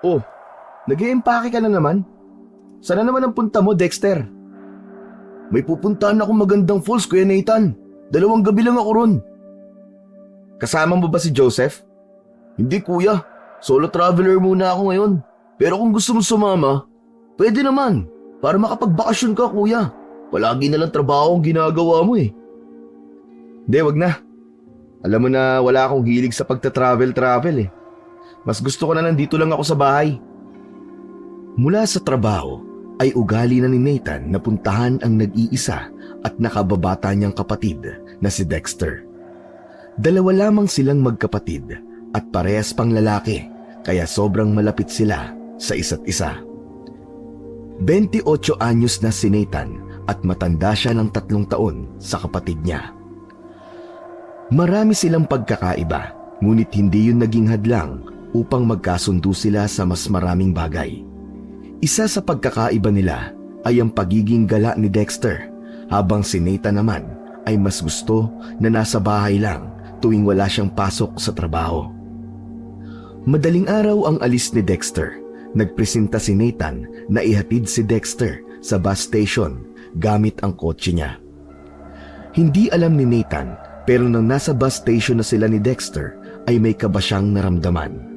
Oh, nag-iimpake ka na naman? Sana naman ang punta mo, Dexter? May pupuntahan akong magandang falls, Kuya Nathan. 2 gabi lang ako ron. Kasama mo ba si Joseph? Hindi, kuya. Solo traveler muna ako ngayon. Pero kung gusto mo sumama, pwede naman. Para makapagbakasyon ka, kuya. Palagi na lang trabaho ang ginagawa mo eh. Hindi, wag na. Alam mo na wala akong hilig sa pagta-travel eh. Mas gusto ko na nandito lang ako sa bahay. Mula sa trabaho ay ugali na ni Nathan na puntahan ang nag-iisa at nakababata niyang kapatid na si Dexter. 2 lamang silang magkapatid at parehas pang lalaki kaya sobrang malapit sila sa isa't isa. 28 anyos na si Nathan at matanda siya ng 3 taon sa kapatid niya. Marami silang pagkakaiba ngunit hindi yun naging hadlang upang magkasundo sila sa mas maraming bagay. Isa sa pagkakaiba nila ay ang pagiging gala ni Dexter habang si Nathan naman ay mas gusto na nasa bahay lang tuwing wala siyang pasok sa trabaho. Madaling araw ang alis ni Dexter. Nagpresenta si Nathan na ihatid si Dexter sa bus station gamit ang kotse niya. Hindi alam ni Nathan pero nang nasa bus station na sila ni Dexter ay may kaba siyang naramdaman.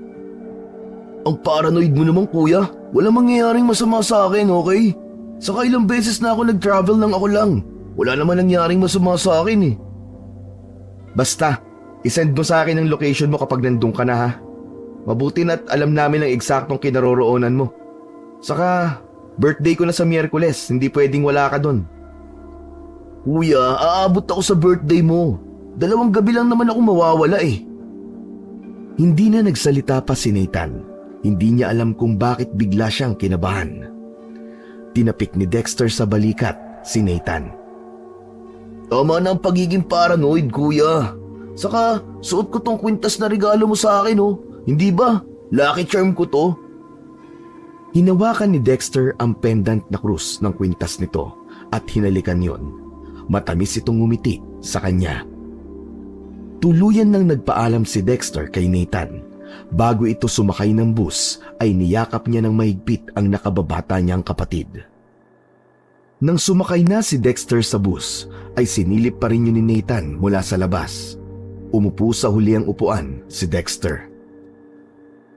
Ang paranoid mo naman, kuya. Walang mangyayaring masama sa akin, okay? Saka ilang beses na ako nag-travel ng ako lang. Wala naman nangyaring masama sa akin eh. Basta, isend mo sa akin ang location mo kapag nandun ka na ha. Mabuti na't alam namin ang eksaktong kinaroroonan mo. Saka, birthday ko na sa Miyerkules, hindi pwedeng wala ka dun. Kuya, aabot ako sa birthday mo. 2 gabi lang naman ako mawawala eh. Hindi na nagsalita pa si Nathan. Hindi niya alam kung bakit bigla siyang kinabahan. Tinapik ni Dexter sa balikat si Nathan. Tama na ang pagiging paranoid, kuya. Saka, suot ko tong kwintas na regalo mo sa akin, oh. Hindi ba? Lucky charm ko to. Hinawakan ni Dexter ang pendant na krus ng kwintas nito at hinalikan yon. Matamis itong ngumiti sa kanya. Tuluyan nang nagpaalam si Dexter kay Nathan. Bago ito sumakay ng bus ay niyakap niya ng mahigpit ang nakababata niyang kapatid. Nang sumakay na si Dexter sa bus ay sinilip pa rin yun ni Nathan mula sa labas. Umupo sa huliang upuan si Dexter.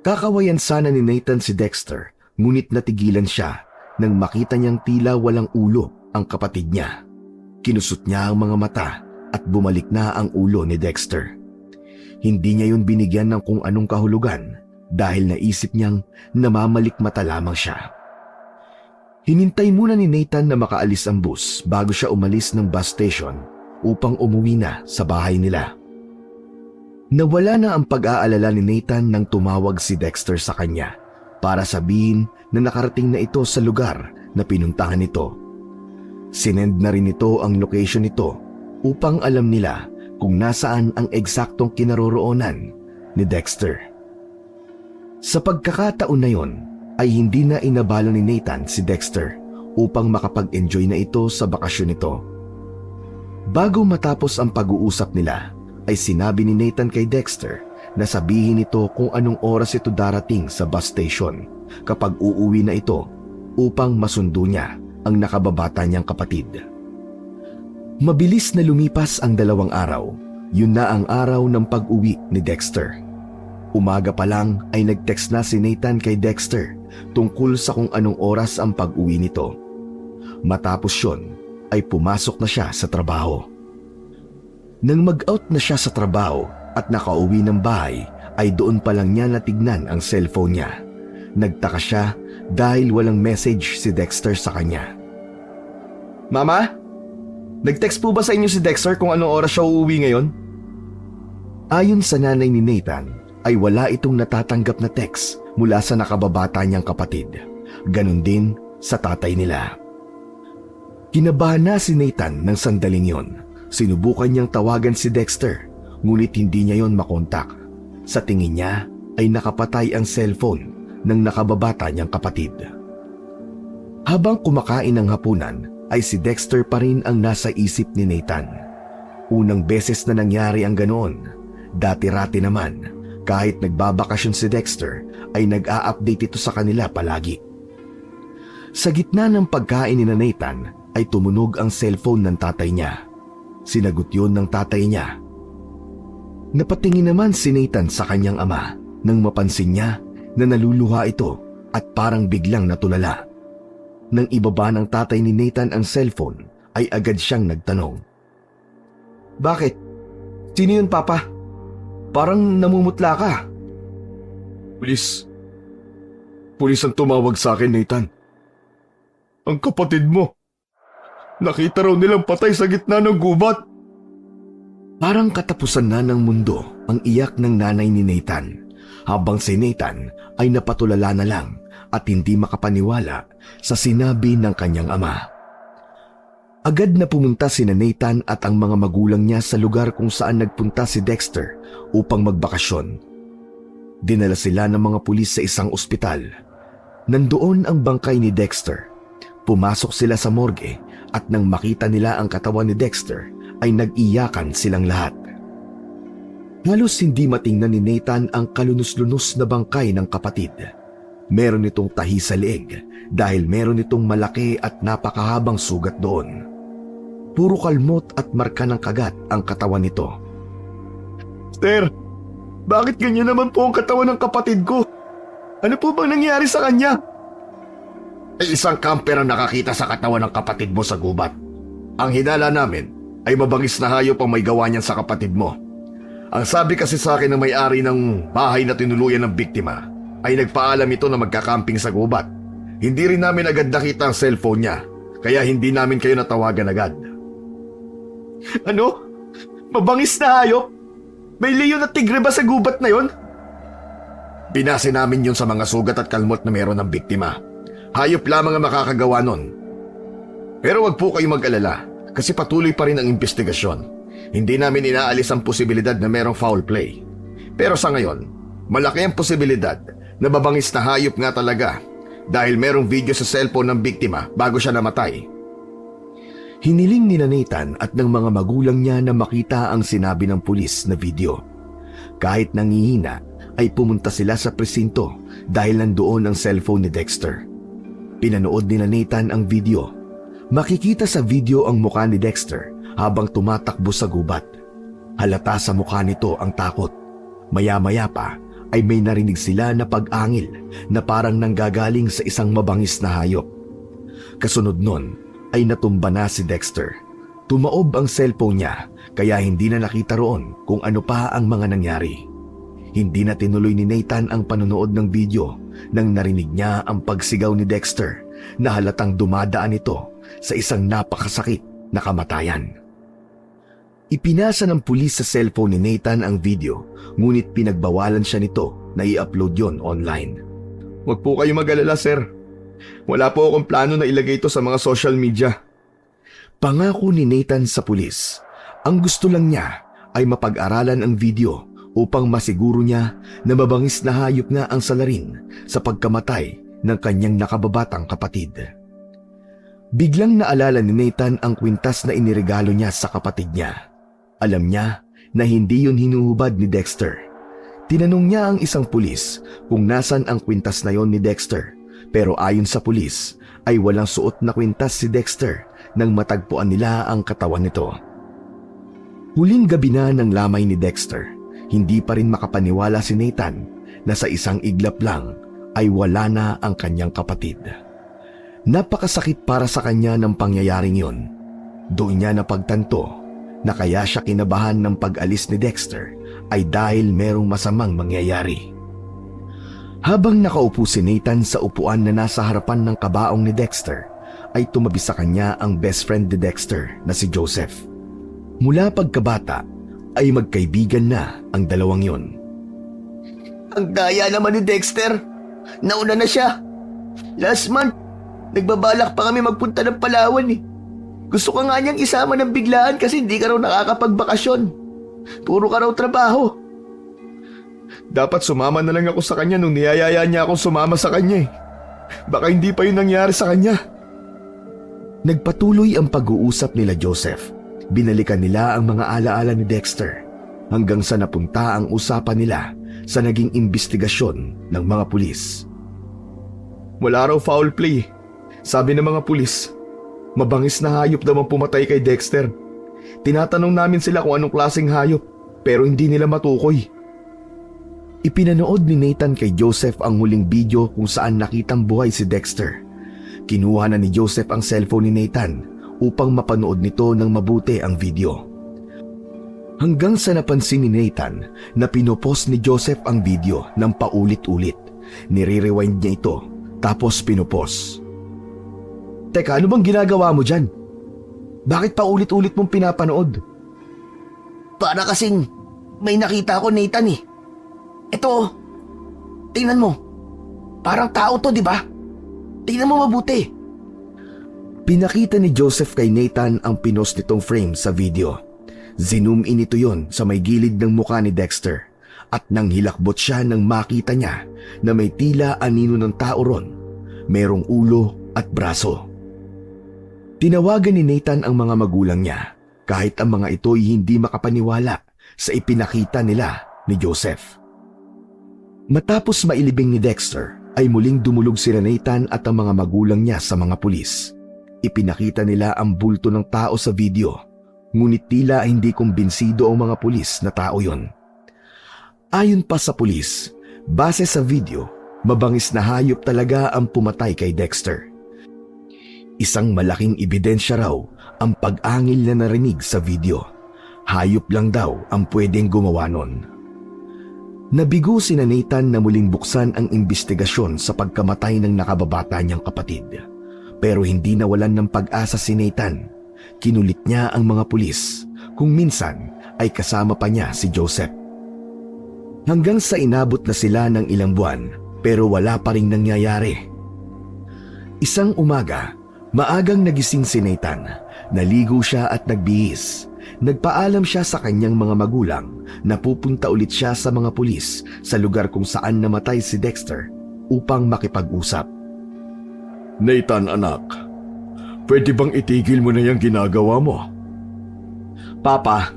Kakawayan sana ni Nathan si Dexter ngunit natigilan siya nang makita niyang tila walang ulo ang kapatid niya. Kinusot niya ang mga mata at bumalik na ang ulo ni Dexter. Hindi niya yun binigyan ng kung anong kahulugan dahil naisip niyang namamalikmata lamang siya. Hinintay muna ni Nathan na makaalis ang bus bago siya umalis ng bus station upang umuwi na sa bahay nila. Nawala na ang pag-aalala ni Nathan nang tumawag si Dexter sa kanya para sabihin na nakarating na ito sa lugar na pinuntahan nito. Sinend na rin ito ang location nito upang alam nila kung nasaan ang eksaktong kinaroroonan ni Dexter. Sa pagkakataon na yon ay hindi na inabala ni Nathan si Dexter upang makapag-enjoy na ito sa bakasyon nito. Bago matapos ang pag-uusap nila ay sinabi ni Nathan kay Dexter na sabihin ito kung anong oras ito darating sa bus station kapag uuwi na ito upang masundo niya ang nakababata niyang kapatid. Mabilis na lumipas ang 2 araw. Yun na ang araw ng pag-uwi ni Dexter. Umaga pa lang ay nag-text na si Nathan kay Dexter tungkol sa kung anong oras ang pag-uwi nito. Matapos yun ay pumasok na siya sa trabaho. Nang mag-out na siya sa trabaho at nakauwi ng bahay ay doon pa lang niya natignan ang cellphone niya. Nagtaka siya dahil walang message si Dexter sa kanya. Mama? Nag-text po ba sa inyo si Dexter kung anong oras siya uuwi ngayon? Ayon sa nanay ni Nathan, ay wala itong natatanggap na text mula sa nakababata niyang kapatid. Ganon din sa tatay nila. Kinabahan na si Nathan ng sandaling yon. Sinubukan niyang tawagan si Dexter, ngunit hindi niya yon makontak. Sa tingin niya ay nakapatay ang cellphone ng nakababata niyang kapatid. Habang kumakain ng hapunan, ay si Dexter pa rin ang nasa isip ni Nathan. Unang beses na nangyari ang ganoon. Dati-rati naman, Kahit nagbabakasyon si Dexter, ay nag-a-update ito sa kanila palagi. Sa gitna ng pagkain ni Nathan, ay tumunog ang cellphone ng tatay niya. Sinagot yun ng tatay niya. Napatingin naman si Nathan sa kanyang ama nang mapansin niya na naluluha ito at parang biglang natulala. Nang ibaba ng tatay ni Nathan ang cellphone, ay agad siyang nagtanong. Bakit? Sino yun, Papa? Parang namumutla ka. Pulis. Pulis ang tumawag sa akin, Nathan. Ang kapatid mo. Nakita raw nilang patay sa gitna ng gubat. Parang katapusan na ng mundo ang iyak ng nanay ni Nathan, habang si Nathan ay napatulala na lang at hindi makapaniwala sa sinabi ng kanyang ama. Agad na pumunta sina Nathan at ang mga magulang niya sa lugar kung saan nagpunta si Dexter upang magbakasyon. Dinala sila ng mga pulis sa isang ospital. Nandoon ang bangkay ni Dexter. Pumasok sila sa morgue at nang makita nila ang katawan ni Dexter ay nag-iyakan silang lahat. Halos hindi matingnan ni Nathan ang kalunos-lunos na bangkay ng kapatid. Meron itong tahi sa leeg dahil meron itong malaki at napakahabang sugat doon. Puro kalmot at marka ng kagat ang katawan nito. Sir, bakit ganyan naman po ang katawan ng kapatid ko? Ano po bang nangyari sa kanya? Ay isang camper ang nakakita sa katawan ng kapatid mo sa gubat. Ang hinala namin ay mabangis na hayop ang may gawa niyan sa kapatid mo. Ang sabi kasi sa akin ng may-ari ng bahay na tinuluyan ng biktima ay nagpaalam ito na magkakamping sa gubat. Hindi rin namin agad nakita ang cellphone niya, kaya hindi namin kayo natawagan agad. Ano? Mabangis na hayop? May leon at tigre ba sa gubat na yon? Binase namin yun sa mga sugat at kalmot na meron ng biktima. Hayop lamang ang makakagawa nun. Pero wag po kayo mag-alala kasi patuloy pa rin ang investigasyon. Hindi namin inaalis ang posibilidad na merong foul play. Pero sa ngayon, malaki ang posibilidad na babangis na hayop nga talaga dahil merong video sa cellphone ng biktima bago siya namatay. Hiniling ni Nathan at ng mga magulang niya na makita ang sinabi ng pulis na video. Kahit nangihina, ay pumunta sila sa presinto dahil nandoon ang cellphone ni Dexter. Pinanood ni Nathan ang video. Makikita sa video ang mukha ni Dexter habang tumatakbo sa gubat. Halata sa mukha nito ang takot. Maya-maya pa ay may narinig sila na pag-angil na parang nanggagaling sa isang mabangis na hayop. Kasunod nun ay natumba na si Dexter. Tumaob ang cellphone niya kaya hindi na nakita roon kung ano pa ang mga nangyari. Hindi na tinuloy ni Nathan ang panonood ng video nang narinig niya ang pagsigaw ni Dexter na halatang dumadaan ito sa isang napakasakit na kamatayan. Ipinasa ng pulis sa cellphone ni Nathan ang video, ngunit pinagbawalan siya nito na i-upload yon online. Huwag po kayo mag-alala, sir. Wala po akong plano na ilagay ito sa mga social media. Pangako ni Nathan sa pulis, ang gusto lang niya ay mapag-aralan ang video upang masiguro niya na mabangis na hayop nga ang salarin sa pagkamatay ng kanyang nakababatang kapatid. Biglang naalala ni Nathan ang kwintas na iniregalo niya sa kapatid niya. Alam niya na hindi yun hinuhubad ni Dexter. Tinanong niya ang isang pulis kung nasan ang kwintas na yon ni Dexter, pero ayon sa pulis ay walang suot na kwintas si Dexter nang matagpuan nila ang katawan nito. Huling gabi na ng lamay ni Dexter, hindi pa rin makapaniwala si Nathan na sa isang iglap lang ay wala na ang kanyang kapatid. Napakasakit para sa kanya ng pangyayaring yon. Doon niya napagtanto na kaya siya kinabahan ng pag-alis ni Dexter ay dahil merong masamang mangyayari. Habang nakaupo si Nathan sa upuan na nasa harapan ng kabaong ni Dexter, ay tumabi sa kanya ang best friend ni Dexter na si Joseph. Mula pagkabata ay magkaibigan na ang dalawang yon. Ang daya naman ni Dexter. Nauna na siya. Last month, nagbabalak pa kami magpunta ng Palawan eh. Gusto ka nga niyang isama ng biglaan kasi hindi ka raw nakakapagbakasyon. Puro ka raw trabaho. Dapat sumama na lang ako sa kanya nung niyayaya niya akong sumama sa kanya eh. Baka hindi pa yun nangyari sa kanya. Nagpatuloy ang pag-uusap nila Joseph. Binalikan nila ang mga alaala ni Dexter hanggang sa napunta ang usapan nila sa naging investigasyon ng mga pulis. Wala raw foul play. Sabi ng mga pulis, mabangis na hayop daw ang pumatay kay Dexter. Tinatanong namin sila kung anong klaseng hayop pero hindi nila matukoy. Ipinanood ni Nathan kay Joseph ang huling video kung saan nakitang buhay si Dexter. Kinuha na ni Joseph ang cellphone ni Nathan upang mapanood nito ng mabuti ang video. Hanggang sa napansin ni Nathan na pinopost ni Joseph ang video ng paulit-ulit. Nire-rewind niya ito tapos pinopost. Teka, ano bang ginagawa mo dyan? Bakit paulit-ulit mong pinapanood? Para kasing may nakita ko, Nathan eh. Ito, tingnan mo. Parang tao to, di ba? Tingnan mo mabuti. Pinakita ni Joseph kay Nathan ang pinost nitong frame sa video. Zoom in ito yon sa may gilid ng mukha ni Dexter at nang hilakbot siya nang makita niya na may tila anino ng tao ron, merong ulo at braso. Tinawagan ni Nathan ang mga magulang niya kahit ang mga ito ay hindi makapaniwala sa ipinakita nila ni Joseph. Matapos mailibing ni Dexter ay muling dumulog si Nathan at ang mga magulang niya sa mga pulis. Ipinakita nila ang bulto ng tao sa video, ngunit tila hindi kumbinsido ang mga pulis na tao yon. Ayon pa sa pulis, base sa video, mabangis na hayop talaga ang pumatay kay Dexter. Isang malaking ebidensya raw ang pag-angil na narinig sa video. Hayop lang daw ang pwedeng gumawa nun. Nabigo si Nathan na muling buksan ang investigasyon sa pagkamatay ng nakababata niyang kapatid. Pero hindi nawalan ng pag-asa si Nathan. Kinulit niya ang mga pulis kung minsan ay kasama pa niya si Joseph. Hanggang sa inabot na sila ng ilang buwan pero wala pa ring nangyayari. Isang umaga, maagang nagising si Nathan. Naligo siya at nagbihis. Nagpaalam siya sa kanyang mga magulang na pupunta ulit siya sa mga pulis sa lugar kung saan namatay si Dexter upang makipag-usap. Nathan, anak, pwede bang itigil mo na yung ginagawa mo? Papa,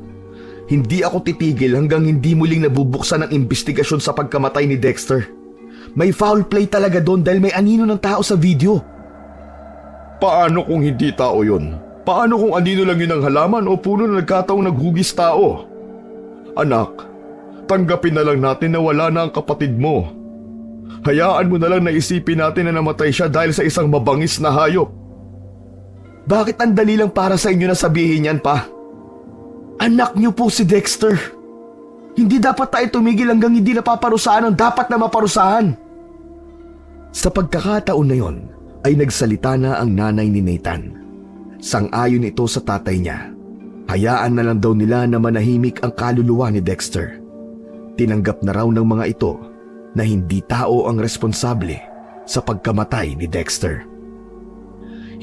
hindi ako titigil hanggang hindi muling nabubuksan ang investigasyon sa pagkamatay ni Dexter. May foul play talaga doon dahil may anino ng tao sa video. Paano kung hindi tao yun? Paano kung anino lang yun ang halaman o puno na nagkataong naghugis tao? Anak, tanggapin na lang natin na wala na ang kapatid mo. Hayaan mo na lang na isipin natin na namatay siya dahil sa isang mabangis na hayop. Bakit ang dali lang para sa inyo na sabihin yan, pa? Anak niyo po si Dexter. Hindi dapat tayo tumigil hanggang hindi napaparusahan ang dapat na maparusahan. Sa pagkakataon na yon, ay nagsalita na ang nanay ni Nathan. Sang-ayon ito sa tatay niya. Hayaan na lang daw nila na manahimik ang kaluluwa ni Dexter. Tinanggap na raw ng mga ito na hindi tao ang responsable sa pagkamatay ni Dexter.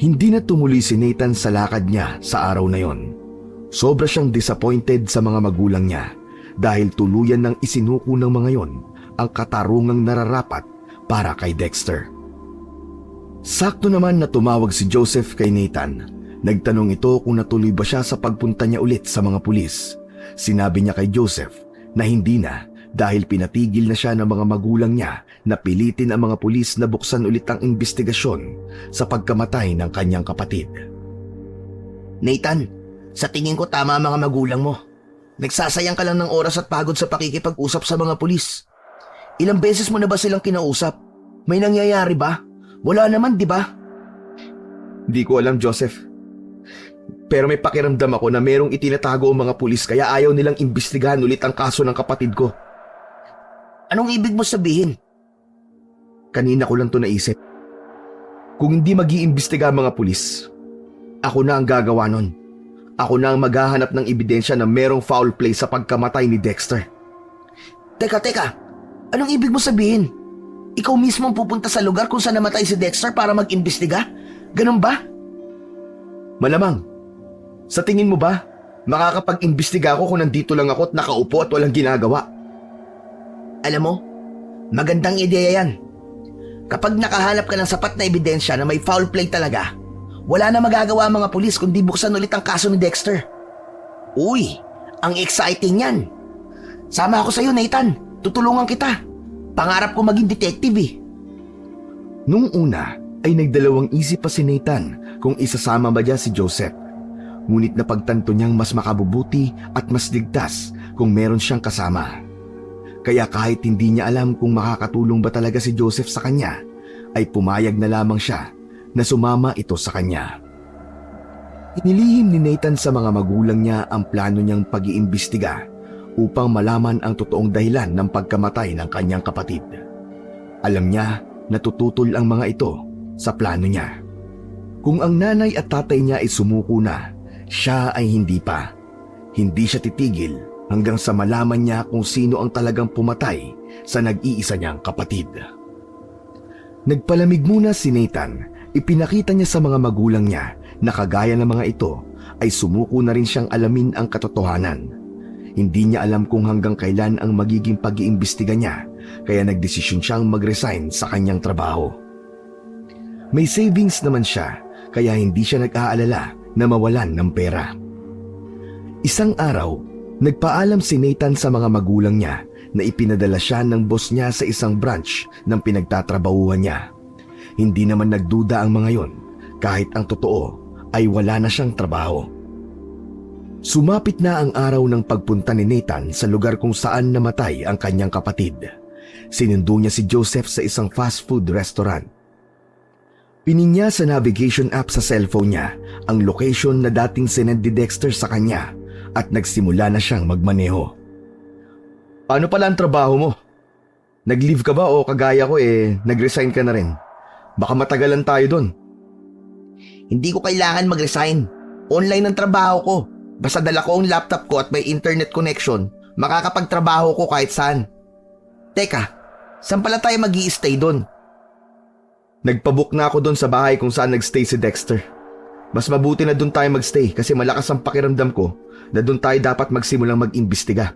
Hindi na tumuloy si Nathan sa lakad niya sa araw na yon. Sobra siyang disappointed sa mga magulang niya dahil tuluyan ng isinuko ng mga yon ang katarungang nararapat para kay Dexter. Sakto naman na tumawag si Joseph kay Nathan. Nagtanong ito kung natuloy ba siya sa pagpunta niya ulit sa mga pulis. Sinabi niya kay Joseph na hindi na dahil pinatigil na siya ng mga magulang niya na pilitin ang mga pulis na buksan ulit ang investigasyon sa pagkamatay ng kanyang kapatid. Nathan, sa tingin ko tama ang mga magulang mo. Nagsasayang ka lang ng oras at pagod sa pakikipag-usap sa mga pulis. Ilang beses mo na ba silang kinausap? May nangyayari ba? Wala naman, di ba? Di ko alam, Joseph. Pero may pakiramdam ako na merong itinatago ang mga pulis kaya ayaw nilang imbestigahan ulit ang kaso ng kapatid ko. Anong ibig mo sabihin? Kanina ko lang to naisip. Kung hindi mag-iimbestiga ang mga pulis, ako na ang gagawa nun. Ako na ang maghahanap ng ebidensya na merong foul play sa pagkamatay ni Dexter. Teka. Anong ibig mo sabihin? Ikaw mismo ang pupunta sa lugar kung saan namatay si Dexter para mag-imbestiga? Ganun ba? Malamang. Sa tingin mo ba, makakapag-imbestiga ako kung nandito lang ako at nakaupo at walang ginagawa? Alam mo, magandang ideya yan. Kapag nakahanap ka ng sapat na ebidensya na may foul play talaga, wala na magagawa ang mga pulis kundi buksan ulit ang kaso ni Dexter. Uy, ang exciting yan. Sama ako sa'yo, Nathan. Tutulungan kita. Pangarap ko maging detective eh. Nung una ay nagdalawang isip pa si Nathan kung isasama ba niya si Joseph. Ngunit napagtanto niyang mas makabubuti at mas ligtas kung meron siyang kasama. Kaya kahit hindi niya alam kung makakatulong ba talaga si Joseph sa kanya, ay pumayag na lamang siya na sumama ito sa kanya. Inilihim ni Nathan sa mga magulang niya ang plano niyang pag-iimbestiga upang malaman ang totoong dahilan ng pagkamatay ng kanyang kapatid. Alam niya na tututol ang mga ito sa plano niya. Kung ang nanay at tatay niya ay sumuko na, siya ay hindi pa. Hindi siya titigil hanggang sa malaman niya kung sino ang talagang pumatay sa nag-iisa niyang kapatid. Nagpalamig muna si Nathan. Ipinakita niya sa mga magulang niya na kagaya ng mga ito ay sumuko na rin siyang alamin ang katotohanan. Hindi niya alam kung hanggang kailan ang magiging pag-iimbestiga niya, kaya nagdesisyon siyang mag-resign sa kanyang trabaho. May savings naman siya, kaya hindi siya nag-aalala na mawalan ng pera. Isang araw, nagpaalam si Nathan sa mga magulang niya na ipinadala siya ng boss niya sa isang branch ng pinagtatrabahuhan niya. Hindi naman nagduda ang mga yon, kahit ang totoo ay wala na siyang trabaho. Sumapit na ang araw ng pagpunta ni Nathan sa lugar kung saan namatay ang kanyang kapatid. Sinundo niya si Joseph sa isang fast food restaurant. Pininya sa navigation app sa cellphone niya ang location na dating sinend ni Dexter sa kanya at nagsimula na siyang magmaneho. Ano pala ang trabaho mo? Nag-leave ka ba o kagaya ko nag-resign ka na rin? Baka matagalan tayo doon. Hindi ko kailangan mag-resign. Online ang trabaho ko. Basta dala ko ang laptop ko at may internet connection, makakapagtrabaho ko kahit saan. Teka, saan pala tayo mag-i-stay doon? Nagpabook na ako doon sa bahay kung saan nagstay si Dexter. Mas mabuti na doon tayo magstay kasi malakas ang pakiramdam ko na doon tayo dapat magsimulang mag-imbestiga.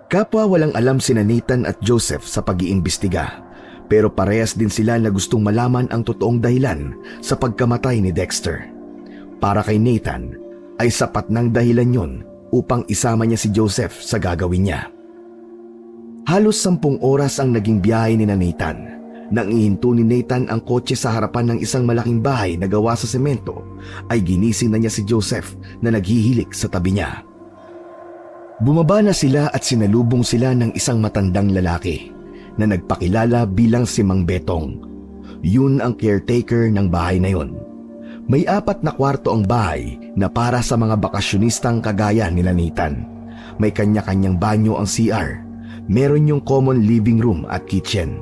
Kapwa walang alam sina Nathan at Joseph sa pag-iimbestiga, pero parehas din sila na gustong malaman ang totoong dahilan sa pagkamatay ni Dexter. Para kay Nathan, ay sapat ng dahilan yon upang isama niya si Joseph sa gagawin niya. Halos 10 oras ang naging biyahe ni Nathan. Nang ihinto ni Nathan ang kotse sa harapan ng isang malaking bahay na gawa sa semento, ay ginising na niya si Joseph na naghihilik sa tabi niya. Bumaba na sila at sinalubong sila ng isang matandang lalaki na nagpakilala bilang si Mang Betong. Yun ang caretaker ng bahay na yon. May 4 na kwarto ang bahay na para sa mga bakasyonistang kagaya nila Nathan. May kanya-kanyang banyo ang CR. Meron yung common living room at kitchen.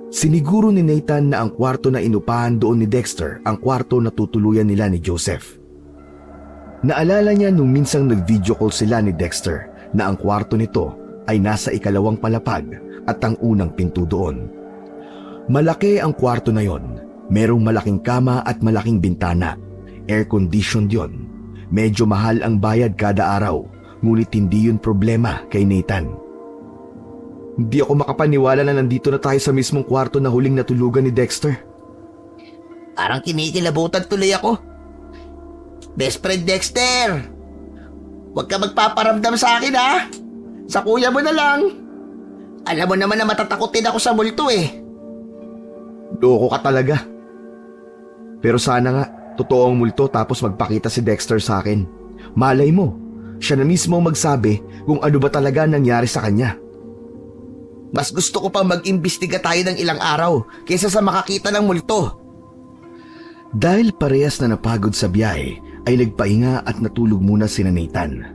Siniguro ni Nathan na ang kwarto na inupahan doon ni Dexter ang kwarto na tutuluyan nila ni Joseph. Naalala niya nung minsang nag-video call sila ni Dexter na ang kwarto nito ay nasa 2nd palapag at ang unang pinto doon. Malaki ang kwarto na yon. Merong malaking kama at malaking bintana. Air-conditioned yon. Medyo mahal ang bayad kada araw, ngunit hindi yun problema kay Nathan. Hindi ako makapaniwala na nandito na tayo sa mismong kwarto na huling natulugan ni Dexter. Parang kinikilabutan tuloy ako. Best friend Dexter, huwag ka magpaparamdam sa akin ha. Sa kuya mo na lang. Alam mo naman na matatakotin ako sa multo eh. Loko ka talaga. Pero sana nga, totoo ang multo tapos magpakita si Dexter sa akin. Malay mo, siya na mismo magsabi kung ano ba talaga nangyari sa kanya. Mas gusto ko pang mag-imbestiga tayo ng ilang araw kaysa sa makakita ng multo. Dahil parehas na napagod sa biyahe, ay nagpahinga at natulog muna si Nathan.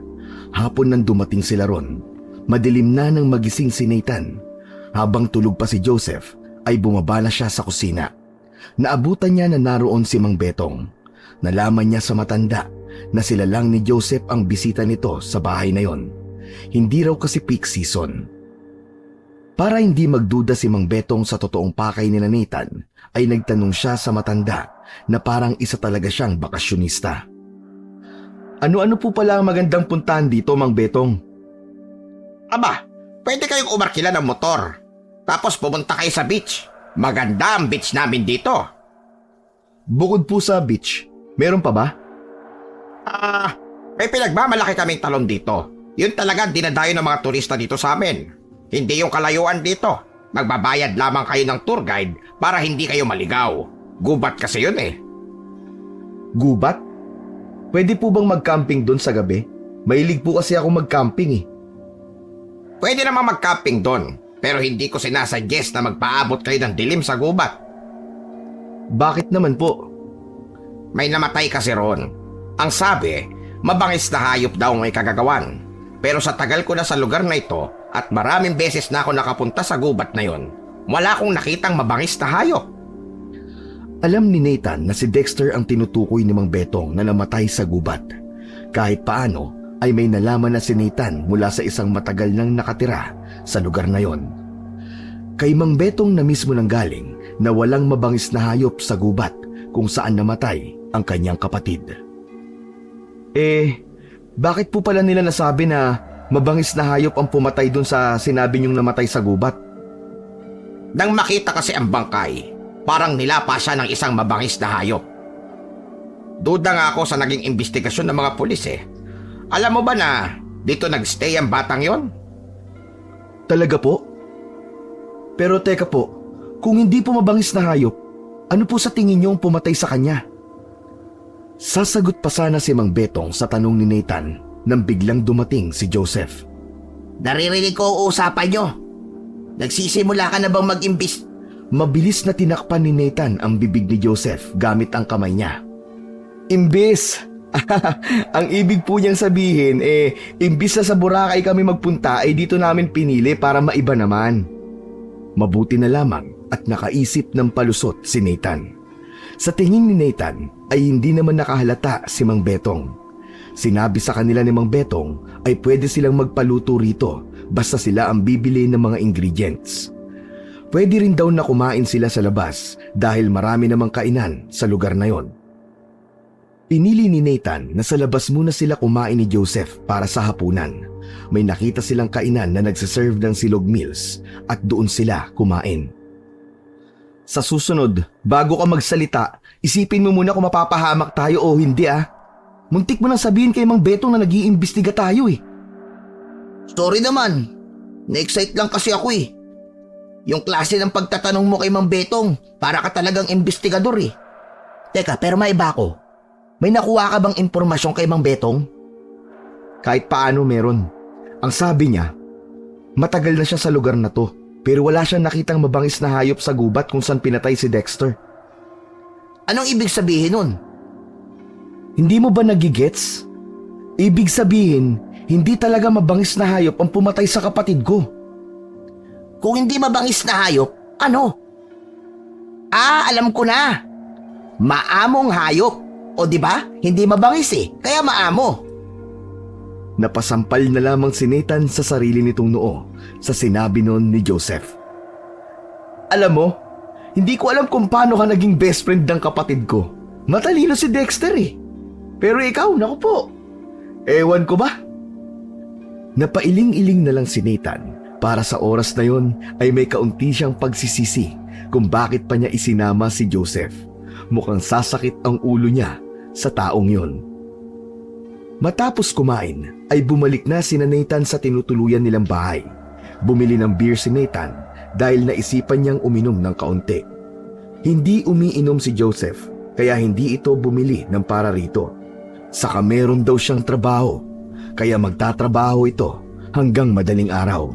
Hapon nang dumating sila ron. Madilim na nang magising si Nathan. Habang tulog pa si Joseph, ay bumaba na siya sa kusina. Naabutan niya na naroon si Mang Betong. Nalaman niya sa matanda na sila lang ni Joseph ang bisita nito sa bahay na yon. Hindi raw kasi peak season. Para hindi magduda si Mang Betong sa totoong pakay ni Nathan, ay nagtanong siya sa matanda na parang isa talaga siyang bakasyonista. Ano-ano po pala ang magandang puntahan dito, Mang Betong? Aba, pwede kayong umarkila ng motor. Tapos pumunta kayo sa beach. Maganda ang beach namin dito. Bukod po sa beach, meron pa ba? May pinagmamalaki kaming talon dito. Yun talaga dinadayo ng mga turista dito sa amin. Hindi yung kalayuan dito. Magbabayad lamang kayo ng tour guide para hindi kayo maligaw. Gubat kasi yun eh. Gubat? Pwede po bang mag-camping doon sa gabi? Mahilig po kasi ako mag-camping eh. Pwede naman mag-camping doon, pero hindi ko sinasuggest na magpaabot kayo ng dilim sa gubat. Bakit naman po? May namatay kasi ron. Ang sabi, mabangis na hayop daw may kagagawan. Pero sa tagal ko na sa lugar na ito at maraming beses na ako nakapunta sa gubat na yon, wala akong nakitang mabangis na hayop. Alam ni Nathan na si Dexter ang tinutukoy ni Mang Betong na namatay sa gubat. Kahit paano ay may nalaman na si Nathan mula sa isang matagal nang nakatira sa lugar na yon. Kay Mang Betong na mismo nang galing na walang mabangis na hayop sa gubat kung saan namatay ang kanyang kapatid. Bakit po pala nila nasabi na mabangis na hayop ang pumatay dun sa sinabi niyong namatay sa gubat? Nang makita kasi ang bangkay, parang nilapa siya ng isang mabangis na hayop. Duda nga ako sa naging investigasyon ng mga pulis eh. Alam mo ba na dito nagstay ang batang yon? Talaga po? Pero teka po, kung hindi po mabangis na hayop, ano po sa tingin niyo ang pumatay sa kanya? Sasagot pa sana si Mang Betong sa tanong ni Nathan nang biglang dumating si Joseph. Naririnig ko ang usapan nyo. Nagsisimula ka na bang mag-imbis? Mabilis na tinakpan ni Nathan ang bibig ni Joseph gamit ang kamay niya. Imbis! Ang ibig po niyang sabihin imbis na sa Boracay kami magpunta ay dito namin pinili para maiba naman. Mabuti na lamang at nakaisip ng palusot si Nathan. Sa tingin ni Nathan ay hindi naman nakahalata si Mang Betong. Sinabi sa kanila ni Mang Betong ay pwede silang magpaluto rito basta sila ang bibili ng mga ingredients. Pwede rin daw na kumain sila sa labas dahil marami namang kainan sa lugar na yon. Pinili ni Nathan na sa labas muna sila kumain ni Joseph para sa hapunan. May nakita silang kainan na nagsiserve ng silog meals at doon sila kumain. Sa susunod, bago ka magsalita, isipin mo muna kung mapapahamak tayo o hindi ah. Muntik mo nang sabihin kay Mang Betong na nag-iimbestiga tayo eh. Sorry naman. Na-excite lang kasi ako eh. Yung klase ng pagtatanong mo kay Mang Betong, para ka talagang investigador eh. Teka, pero maiba ko. May nakuha ka bang impormasyon kay Mang Betong? Kahit paano meron. Ang sabi niya, matagal na siya sa lugar na to. Pero wala siyang nakitang mabangis na hayop sa gubat kung saan pinatay si Dexter. Anong ibig sabihin nun? Hindi mo ba nagigets? Ibig sabihin, hindi talaga mabangis na hayop ang pumatay sa kapatid ko. Kung hindi mabangis na hayop, ano? Alam ko na. Maamong hayop. O di ba? Hindi mabangis eh, kaya maamo. Napasampal na lamang si Nathan sa sarili nitong noo sa sinabi noon ni Joseph. Alam mo, hindi ko alam kung paano ka naging best friend ng kapatid ko. Matalino si Dexter eh. Pero ikaw, naku po. Ewan ko ba? Napailing-iling na lang si Nathan para sa oras na yon ay may kaunti siyang pagsisisi kung bakit pa niya isinama si Joseph. Mukhang sasakit ang ulo niya sa taong yon. Matapos kumain ay bumalik na sina Nathan sa tinutuluyan nilang bahay. Bumili ng beer si Nathan dahil naisipan niyang uminom ng kaunti. Hindi umiinom si Joseph kaya hindi ito bumili ng para rito. Saka meron daw siyang trabaho kaya magtatrabaho ito hanggang madaling araw.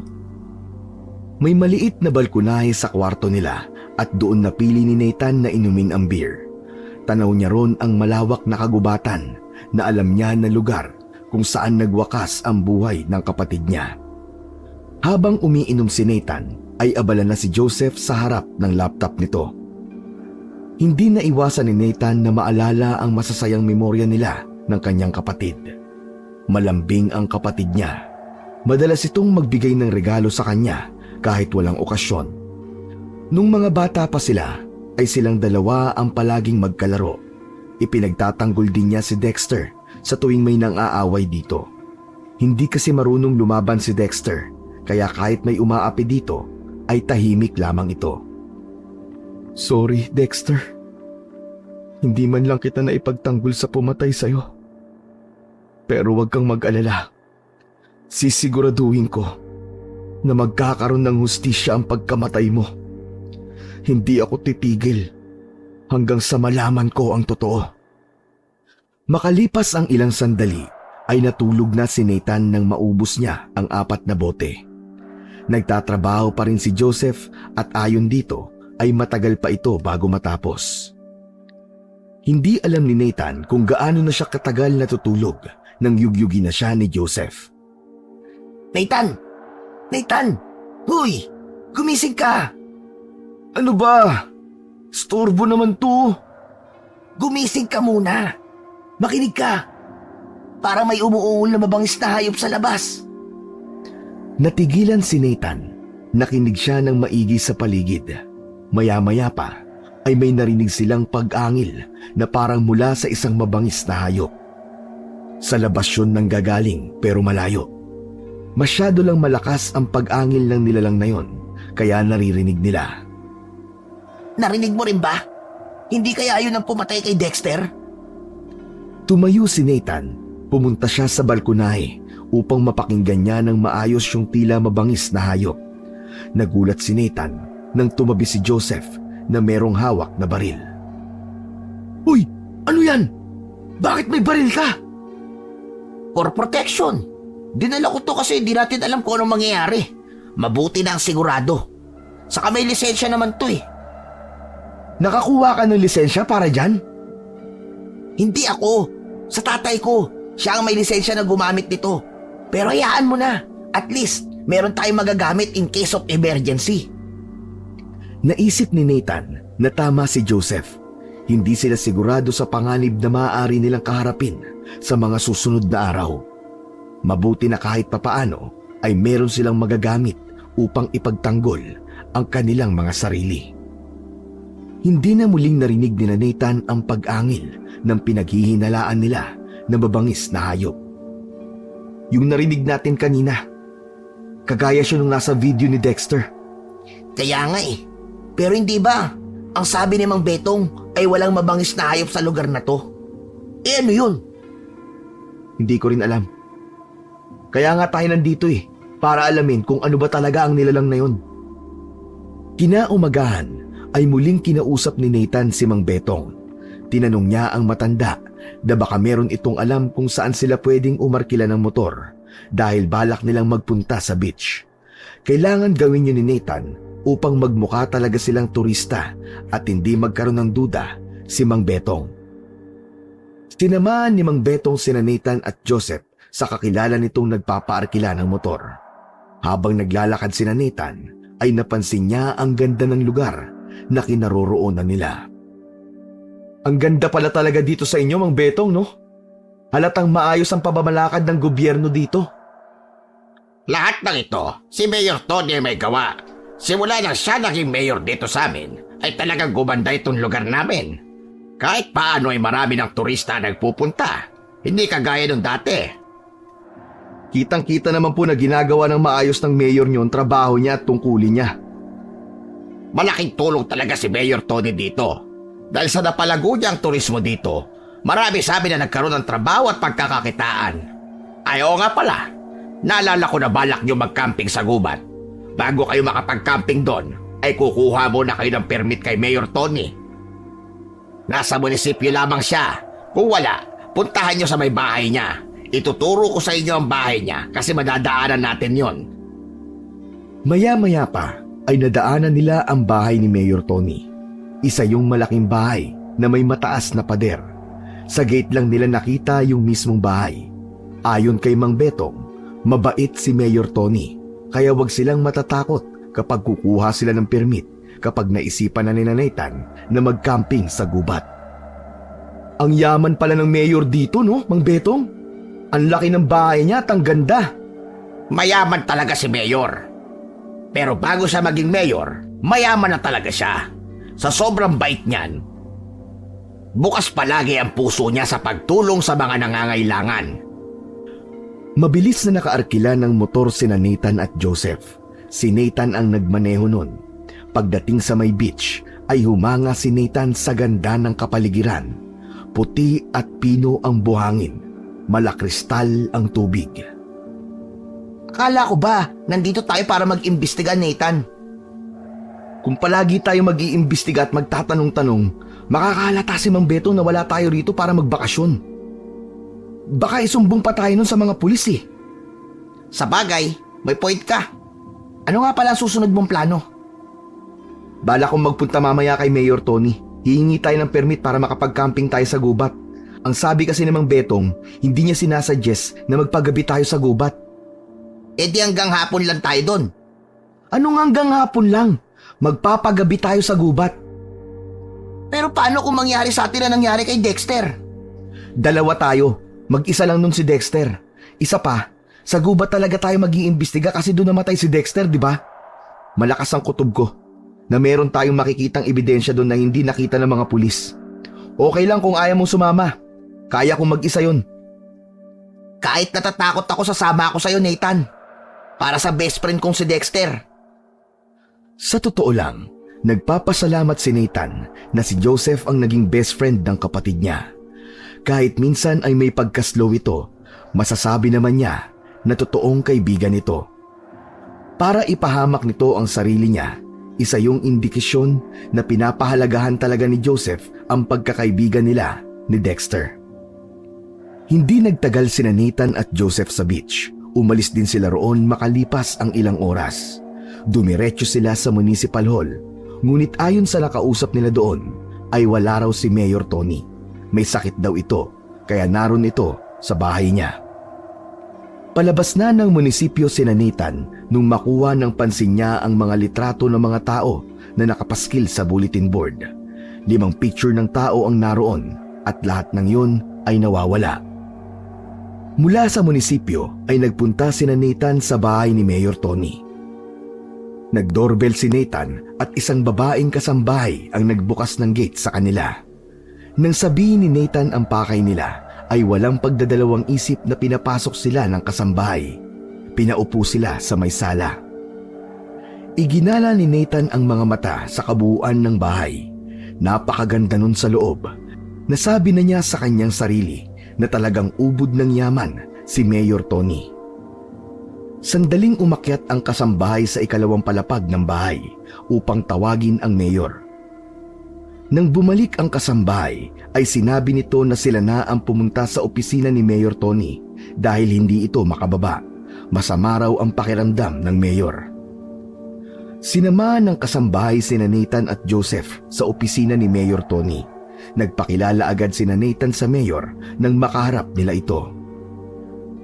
May maliit na balkonahe sa kwarto nila at doon napili ni Nathan na inumin ang beer. Tanaw niya ron ang malawak na kagubatan na alam niya na lugar kung saan nagwakas ang buhay ng kapatid niya. Habang umiinom si Nathan, ay abala na si Joseph sa harap ng laptop nito. Hindi na iwasan ni Nathan na maalala ang masasayang memorya nila ng kanyang kapatid. Malambing ang kapatid niya. Madalas itong magbigay ng regalo sa kanya kahit walang okasyon. Nung mga bata pa sila, ay silang dalawa ang palaging magkalaro. Ipinagtatanggol din niya si Dexter sa tuwing may nang-aaway dito. Hindi kasi marunong lumaban si Dexter, kaya kahit may umaapi dito, ay tahimik lamang ito. Sorry, Dexter. Hindi man lang kita naipagtanggol sa pumatay sa'yo. Pero huwag kang mag-alala. Sisiguraduhin ko na magkakaroon ng hustisya ang pagkamatay mo. Hindi ako titigil hanggang sa malaman ko ang totoo. Makalipas ang ilang sandali ay natulog na si Nathan nang maubos niya ang 4 na bote. Nagtatrabaho pa rin si Joseph at ayon dito ay matagal pa ito bago matapos. Hindi alam ni Nathan kung gaano na siya katagal natutulog nang yugyugin na siya ni Joseph. Nathan! Nathan! Huy! Gumising ka! Ano ba? Storbo naman to. Gumising ka muna! Makinig ka! Parang may umuungol na mabangis na hayop sa labas. Natigilan si Nathan. Nakinig siya ng maigi sa paligid. Maya-maya pa ay may narinig silang pag-angil na parang mula sa isang mabangis na hayop. Sa labas yun nang gagaling pero malayo. Masyado lang malakas ang pag-angil ng nilalang na yon, kaya naririnig nila. Narinig mo rin ba? Hindi kaya yun ang pumatay kay Dexter? Tumayo si Nathan. Pumunta siya sa balkonahe upang mapakinggan niya ng maayos yung tila mabangis na hayop. Nagulat si Nathan nang tumabi si Joseph na merong hawak na baril. Uy! Ano yan? Bakit may baril ka? For protection. Dinala ko to kasi di natin alam kung anong mangyayari. Mabuti na ang sigurado. Saka may lisensya naman to eh. Nakakuha ka ng lisensya para dyan? Hindi ako. Sa tatay ko. Siya ang may lisensya na gumamit nito. Pero hayaan mo na. At least, meron tayong magagamit in case of emergency. Naisip ni Nathan na tama si Joseph. Hindi sila sigurado sa panganib na maaari nilang kaharapin sa mga susunod na araw. Mabuti na kahit papaano ay meron silang magagamit upang ipagtanggol ang kanilang mga sarili. Hindi na muling narinig ni Nathan ang pag-angil ng pinaghihinalaan nila na mabangis na hayop. Yung narinig natin kanina, kagaya siya nung nasa video ni Dexter. Kaya nga eh. Pero hindi ba? Ang sabi ni Mang Betong ay walang mabangis na hayop sa lugar na to. Eh ano yun? Hindi ko rin alam. Kaya nga tayo nandito eh, para alamin kung ano ba talaga ang nilalang na yun. Kinaumagahan ay muling kinausap ni Nathan si Mang Betong. Tinanong niya ang matanda na baka meron itong alam kung saan sila pwedeng umarkila ng motor dahil balak nilang magpunta sa beach. Kailangan gawin yun ni Nathan upang magmukha talaga silang turista at hindi magkaroon ng duda si Mang Betong. Sinamahan ni Mang Betong sina Nathan at Joseph sa kakilala nitong nagpapaarkila ng motor. Habang naglalakad sina Nathan ay napansin niya ang ganda ng lugar na kinaroroonan nila. Ang ganda pala talaga dito sa inyo, Mang Betong, no? Halatang maayos ang pamamalakad ng gobyerno dito. Lahat ng ito, si Mayor Tony may gawa. Simula nang siya naging mayor dito sa amin, ay talagang gumanda itong lugar namin. Kahit paano ay marami ng turista nagpupunta. Hindi kagaya nung dati. Kitang-kita naman po na ginagawa ng maayos ng mayor niyo ang trabaho niya at tungkulin niya. Malaking tulong talaga si Mayor Tony dito. Dahil sa napalago niya ang turismo dito, marami sabi na nagkaroon ng trabaho at pagkakakitaan. Ay oo nga pala, naalala ko na balak niyo mag-camping sa gubat. Bago kayo makapag-camping doon, ay kukuha muna kayo ng permit kay Mayor Tony. Nasa munisipyo lamang siya. Kung wala, puntahan niyo sa may bahay niya. Ituturo ko sa inyo ang bahay niya kasi madadaanan natin yon. Maya-maya pa ay nadaanan nila ang bahay ni Mayor Tony. Isa yung malaking bahay na may mataas na pader. Sa gate lang nila nakita yung mismong bahay. Ayon kay Mang Betong, mabait si Mayor Tony. Kaya wag silang matatakot kapag kukuha sila ng permit kapag naisipan na ni Nathan na mag-camping sa gubat. Ang yaman pala ng mayor dito, no, Mang Betong? Ang laki ng bahay niya at ang ganda. Mayaman talaga si Mayor. Pero bago siya maging mayor, mayaman na talaga siya. Sa sobrang bait niyan, bukas palagi ang puso niya sa pagtulong sa mga nangangailangan. Mabilis na nakaarkila ng motor sina Nathan at Joseph. Si Nathan ang nagmaneho nun. Pagdating sa may beach, ay humanga si Nathan sa ganda ng kapaligiran. Puti at pino ang buhangin. Malakristal ang tubig. Kala ko ba, nandito tayo para mag-imbestiga, Nathan? Kung palagi tayo mag-iimbestiga at magtatanong-tanong, makakahalata si Mang Beto na wala tayo rito para magbakasyon. Baka isumbong pa tayo nun sa mga pulis eh. Sa bagay, may point ka. Ano nga pala ang susunod mong plano? Bala kong magpunta mamaya kay Mayor Tony. Hihingi tayo ng permit para makapag-camping tayo sa gubat. Ang sabi kasi ni Mang Betong, hindi niya sinasuggest na magpagabi tayo sa gubat. E di hanggang hapon lang tayo doon. Ano nga hanggang hapon lang? Magpapagabi tayo sa gubat. Pero paano kung mangyari sa atin na nangyari kay Dexter? Dalawa tayo. Mag-isa lang nun si Dexter. Isa pa, sa gubat talaga tayo mag-iimbestiga kasi doon namatay si Dexter, di ba? Malakas ang kutob ko na meron tayong makikitang ebidensya doon na hindi nakita ng mga pulis. Okay lang kung ayaw mong sumama. Kaya kong mag-isa yun. Kahit natatakot ako, sasama ako sa'yo, Nathan. Para sa best friend kong si Dexter. Sa totoo lang, nagpapasalamat si Nathan na si Joseph ang naging best friend ng kapatid niya. Kahit minsan ay may pagkaslow ito, masasabi naman niya na totoong kaibigan ito. Para ipahamak nito ang sarili niya, isa yung indikasyon na pinapahalagahan talaga ni Joseph ang pagkakaibigan nila ni Dexter. Hindi nagtagal sina Nathan at Joseph sa beach. Umalis din sila roon makalipas ang ilang oras. Dumiretso sila sa Municipal Hall, ngunit ayon sa nakausap nila doon, ay wala raw si Mayor Tony. May sakit daw ito, kaya naroon ito sa bahay niya. Palabas na ng munisipyo sina Nathan nung makuha ng pansin niya ang mga litrato ng mga tao na nakapaskil sa bulletin board. 5 picture ng tao ang naroon at lahat ng yun ay nawawala. Mula sa munisipyo ay nagpunta sina Nathan sa bahay ni Mayor Tony. Nagdoorbell si Nathan at isang babaeng kasambahay ang nagbukas ng gate sa kanila. Nang sabihin ni Nathan ang pakay nila, ay walang pagdadalawang isip na pinapasok sila ng kasambahay. Pinaupo sila sa may sala. Iginala ni Nathan ang mga mata sa kabuuan ng bahay. Napakaganda nun sa loob. Nasabi na niya sa kanyang sarili na talagang ubod ng yaman si Mayor Tony. Sandaling umakyat ang kasambahay sa ikalawang palapag ng bahay upang tawagin ang mayor. Nang bumalik ang kasambahay ay sinabi nito na sila na ang pumunta sa opisina ni Mayor Tony dahil hindi ito makababa. Masama raw ang pakiramdam ng mayor. Sinama ng kasambahay sina Nathan at Joseph sa opisina ni Mayor Tony. Nagpakilala agad sina Nathan sa mayor nang makaharap nila ito.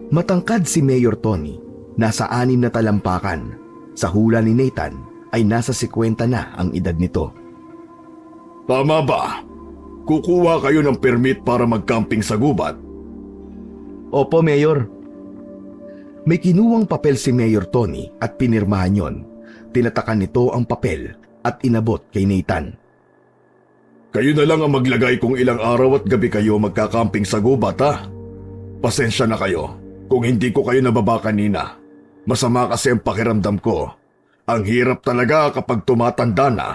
Matangkad si Mayor Tony, nasa 6 na talampakan. Sa hula ni Nathan ay nasa 50 na ang edad nito. Tama ba? Kukuha kayo ng permit para mag-camping sa gubat? Opo, Mayor. May kinuwang papel si Mayor Tony at pinirmahan yon. Tinatakan nito ang papel at inabot kay Nathan. Kayo na lang ang maglagay kung ilang araw at gabi kayo magka-camping sa gubat, ha? Pasensya na kayo kung hindi ko kayo nababa kanina. Masama kasi ang pakiramdam ko. Ang hirap talaga kapag tumatanda na.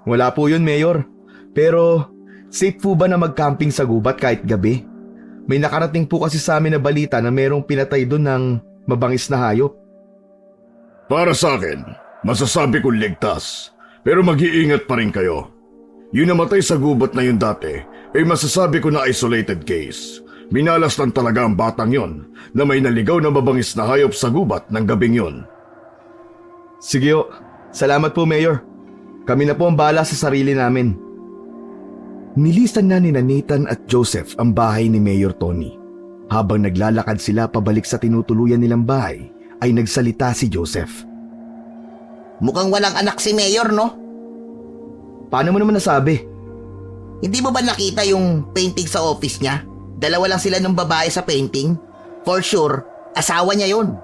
Wala po yun, Mayor. Pero safe po ba na mag-camping sa gubat kahit gabi? May nakarating po kasi sa amin na balita na merong pinatay doon ng mabangis na hayop. Para sa akin, masasabi kong ligtas. Pero mag-iingat pa rin kayo. Yung namatay sa gubat na yun dati, ay masasabi ko na isolated case. Minalas lang talaga ang batang yon na may naligaw na mabangis na hayop sa gubat ng gabing yon. Sige o. Salamat po, Mayor. Kami na po ang bahala sa sarili namin. Nilisan na ni Nathan at Joseph ang bahay ni Mayor Tony. Habang naglalakad sila pabalik sa tinutuluyan nilang bahay, ay nagsalita si Joseph. Mukhang walang anak si Mayor, no? Paano mo naman nasabi? Hindi mo ba nakita yung painting sa office niya? 2 lang sila ng babae sa painting. For sure, asawa niya yun.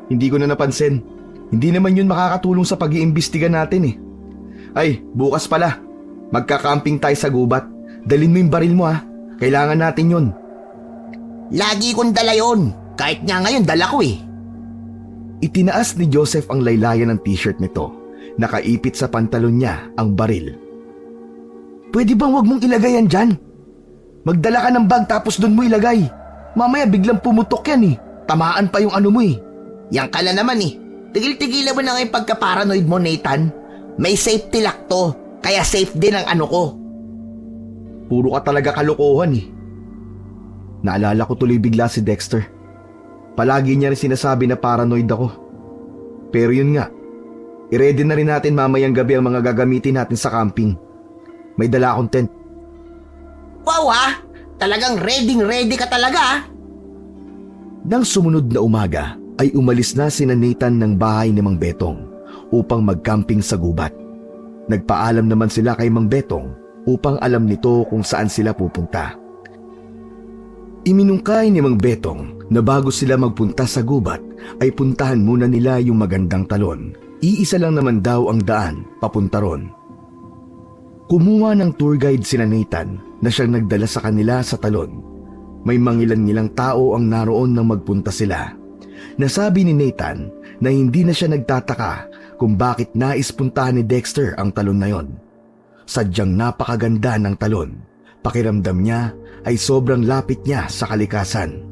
Hindi ko na napansin. Hindi naman yun makakatulong sa pag-iimbestiga natin eh. Ay, bukas pala. Magka-camping tayo sa gubat. Dalhin mo yung baril mo ha. Kailangan natin yun. Lagi kong dala yun. Kahit nga ngayon, dala ko eh. Itinaas ni Joseph ang laylayan ng t-shirt nito. Nakaipit sa pantalon niya ang baril. Pwede bang wag mong ilagay yan dyan? Magdala ka ng bag tapos doon mo ilagay. Mamaya biglang pumutok yan eh. tamaan pa yung ano mo eh. Yang kala naman eh. Tigil-tigilan mo na nga yung pagka-paranoid mo, Nathan. May safety lock to, kaya safe din ang ano ko. Puro ka talaga kalokohan eh. Naalala ko tuloy bigla si Dexter. Palagi niya rin sinasabi na paranoid ako. Pero yun nga, i-ready na rin natin mamayang gabi ang mga gagamitin natin sa camping. May dala akong tent. Wow ha! Talagang ready ka talaga ha! Nang sumunod na umaga ay umalis na sina Nathan ng bahay ni Mang Betong upang mag-camping sa gubat. Nagpaalam naman sila kay Mang Betong upang alam nito kung saan sila pupunta. Iminungkay ni Mang Betong na bago sila magpunta sa gubat ay puntahan muna nila yung magandang talon. Iisa lang naman daw ang daan papunta ron. Kumuha ng tour guide sina Nathan na siyang nagdala sa kanila sa talon. May mangilan-ngilang tao ang naroon nang magpunta sila. Nasabi ni Nathan na hindi na siya nagtataka kung bakit nais puntahan ni Dexter ang talon na yon. Sadyang napakaganda ng talon. Pakiramdam niya ay sobrang lapit niya sa kalikasan.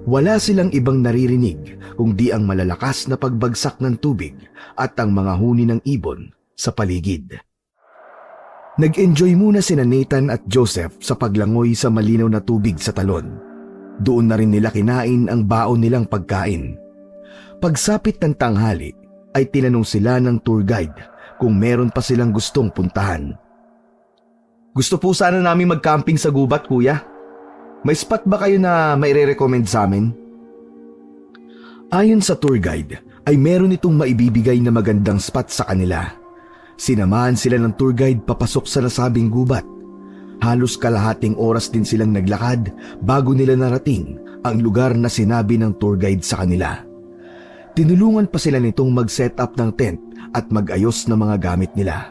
Wala silang ibang naririnig kundi ang malalakas na pagbagsak ng tubig at ang mga huni ng ibon sa paligid. Nag-enjoy muna sina Nathan at Joseph sa paglangoy sa malinaw na tubig sa talon. Doon na rin nila kinain ang baon nilang pagkain. Pagsapit ng tanghali ay tinanong sila ng tour guide kung meron pa silang gustong puntahan. Gusto po sana namin mag-camping sa gubat, kuya. May spot ba kayo na maire-recommend sa amin? Ayon sa tour guide, ay meron itong maibibigay na magandang spot sa kanila. Sinamahan sila ng tour guide papasok sa nasabing gubat. Halos kalahating oras din silang naglakad bago nila narating ang lugar na sinabi ng tour guide sa kanila. Tinulungan pa sila nitong mag-set up ng tent at mag-ayos ng mga gamit nila.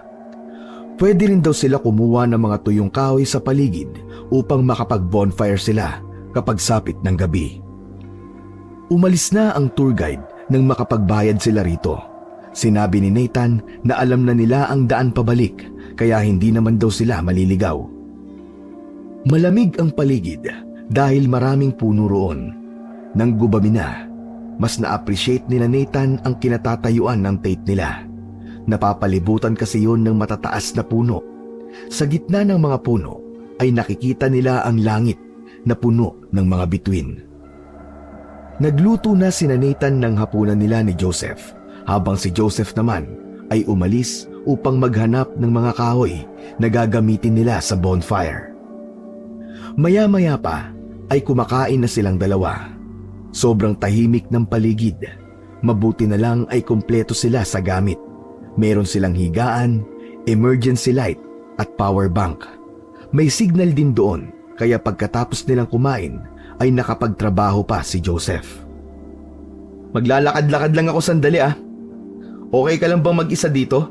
Pwede rin daw sila kumuha ng mga tuyong kahoy sa paligid upang makapag-bonfire sila kapag sapit ng gabi. Umalis na ang tour guide nang makapagbayad sila rito. Sinabi ni Nathan na alam na nila ang daan pabalik kaya hindi naman daw sila maliligaw. Malamig ang paligid dahil maraming puno roon. Nang gubami na, mas na-appreciate nila Nathan ang kinatatayuan ng tent nila. Napapalibutan kasi yun ng matataas na puno. Sa gitna ng mga puno ay nakikita nila ang langit na puno ng mga bituin. Nagluto na sina Nathan ng hapunan nila ni Joseph, habang si Joseph naman ay umalis upang maghanap ng mga kahoy na gagamitin nila sa bonfire. Maya-maya pa ay kumakain na silang dalawa. Sobrang tahimik ng paligid. Mabuti na lang ay kumpleto sila sa gamit. Meron silang higaan, emergency light at power bank. May signal din doon kaya pagkatapos nilang kumain ay nakapagtrabaho pa si Joseph. Maglalakad-lakad lang ako sandali ah. Okay ka lang bang mag-isa dito?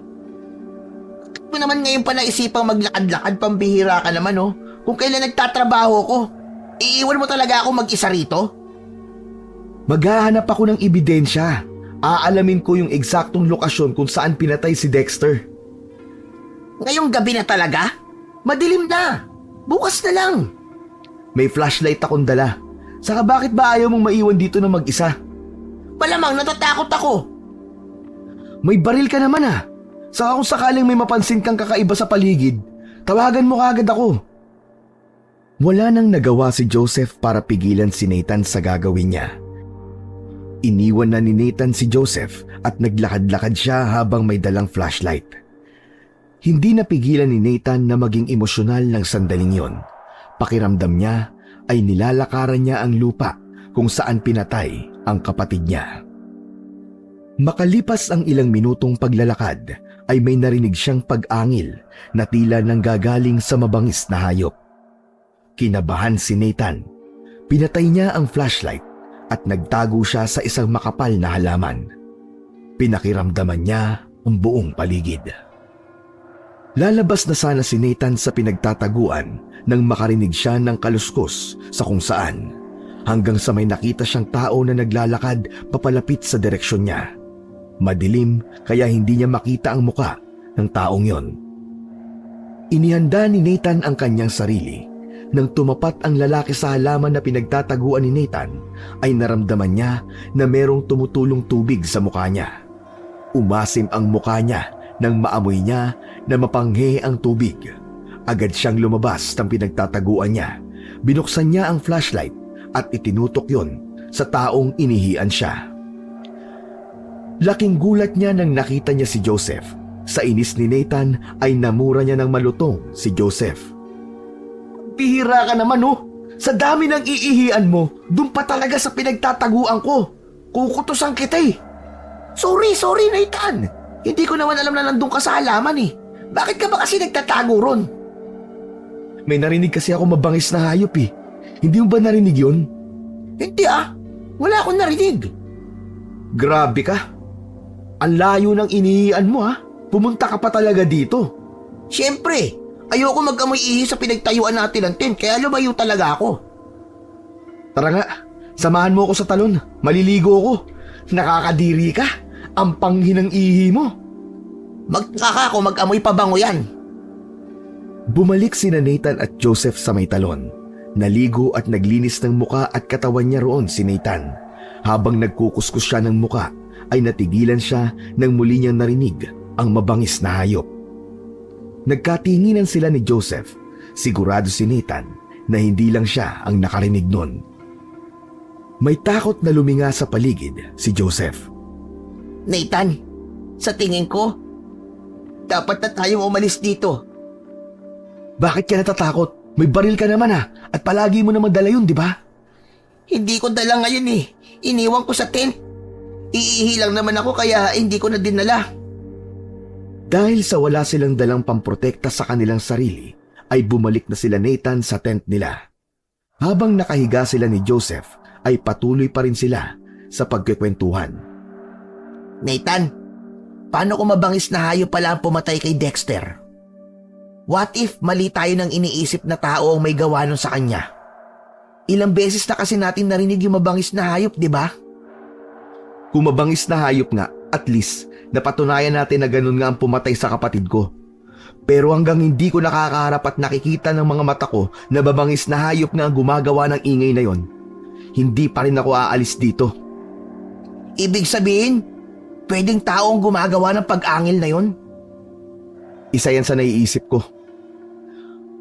Mo naman ngayon pa naisipang maglakad-lakad, pambihira ka naman oh. Kung kailan nagtatrabaho ko, iiwan mo talaga ako mag-isa rito? Maghahanap ako ng ebidensya. Aalamin ko yung eksaktong lokasyon kung saan pinatay si Dexter. Ngayong gabi na talaga? Madilim na. Bukas na lang. May flashlight akong dala. Saka bakit ba ayaw mong maiwan dito na mag-isa? Malamang natatakot ako. May baril ka naman ah. Saka kung sakaling may mapansin kang kakaiba sa paligid, tawagan mo kaagad ako. Wala nang nagawa si Joseph para pigilan si Nathan sa gagawin niya. Iniwan na ni Nathan si Joseph at naglakad-lakad siya habang may dalang flashlight. Hindi napigilan ni Nathan na maging emosyonal ng sandaling yon. Pakiramdam niya ay nilalakaran niya ang lupa kung saan pinatay ang kapatid niya. Makalipas ang ilang minutong paglalakad ay may narinig siyang pag-angil na tila nanggagaling sa mabangis na hayop. Kinabahan si Nathan. Pinatay niya ang flashlight at nagtago siya sa isang makapal na halaman. Pinakiramdaman niya ang buong paligid. Lalabas na sana si Nathan sa pinagtataguan nang makarinig siya ng kaluskos sa kung saan, hanggang sa may nakita siyang tao na naglalakad papalapit sa direksyon niya. Madilim kaya hindi niya makita ang muka ng taong yon. Inihanda ni Nathan ang kanyang sarili Nang tumapat ang lalaki sa halaman na pinagtataguan ni Nathan, ay naramdaman niya na merong tumutulong tubig sa mukha niya. Umasim ang mukha niya nang maamoy niya na mapanghe ang tubig. Agad siyang lumabas ng pinagtataguan niya. Binuksan niya ang flashlight at itinutok yon sa taong inihian siya. Laking gulat niya nang nakita niya si Joseph. Sa inis ni Nathan ay namura niya ng malutong si Joseph. Bihira ka naman oh! Sa dami ng iihian mo, dun pa talaga sa pinagtataguan ko. Kukutusan kita eh. Sorry, Nathan. Hindi ko naman alam na nandun ka sa halaman eh. Bakit ka ba kasi nagtatago ron? May narinig kasi ako mabangis na hayop eh. Hindi mo ba narinig yun? Hindi ah. Wala akong narinig. Grabe ka. Ang layo ng inihian mo ha. Pumunta ka pa talaga dito. Siyempre, ayoko mag-amoy ihi sa pinagtayuan natin ng tent kaya lumayo talaga ako. Tara nga, samahan mo ako sa talon. Maliligo ako. Nakakadiri ka. Ang panghinang ihi mo. Magtaka ako mag-amoy pabango yan. Bumalik sina Nathan at Joseph sa may talon. Naligo at naglinis ng muka at katawan niya roon si Nathan. Habang nagkukuskus siya ng muka, ay natigilan siya nang muli niyang narinig ang mabangis na hayop. Nagkatinginan sila ni Joseph. Sigurado si Nathan na hindi lang siya ang nakarinig nun. May takot na luminga sa paligid si Joseph. Nathan, sa tingin ko, dapat na tayong umalis dito. Bakit ka natatakot? May baril ka naman ha, at palagi mo naman dala yun, di ba? Hindi ko dala ngayon eh. Iniwan ko sa tent. Iihi lang naman ako kaya hindi ko na dinala. Dahil sa wala silang dalang pamprotekta sa kanilang sarili, ay bumalik na sila Nathan sa tent nila. Habang nakahiga sila ni Joseph, ay patuloy pa rin sila sa pagkikwentuhan. Nathan, paano kung mabangis na hayop pala ang pumatay kay Dexter? What if mali tayo ng iniisip na tao ang may gawa nun sa kanya? Ilang beses na kasi natin narinig yung mabangis na hayop, di ba? Kung mabangis na hayop nga, at least napatunayan natin na ganun nga ang pumatay sa kapatid ko. Pero hanggang hindi ko nakakaharap at nakikita ng mga mata ko na babangis na hayop na ang gumagawa ng ingay na yon, hindi pa rin ako aalis dito. Ibig sabihin, pwedeng tao ang gumagawa ng pag-angil na yon? Isa yan sa naiisip ko.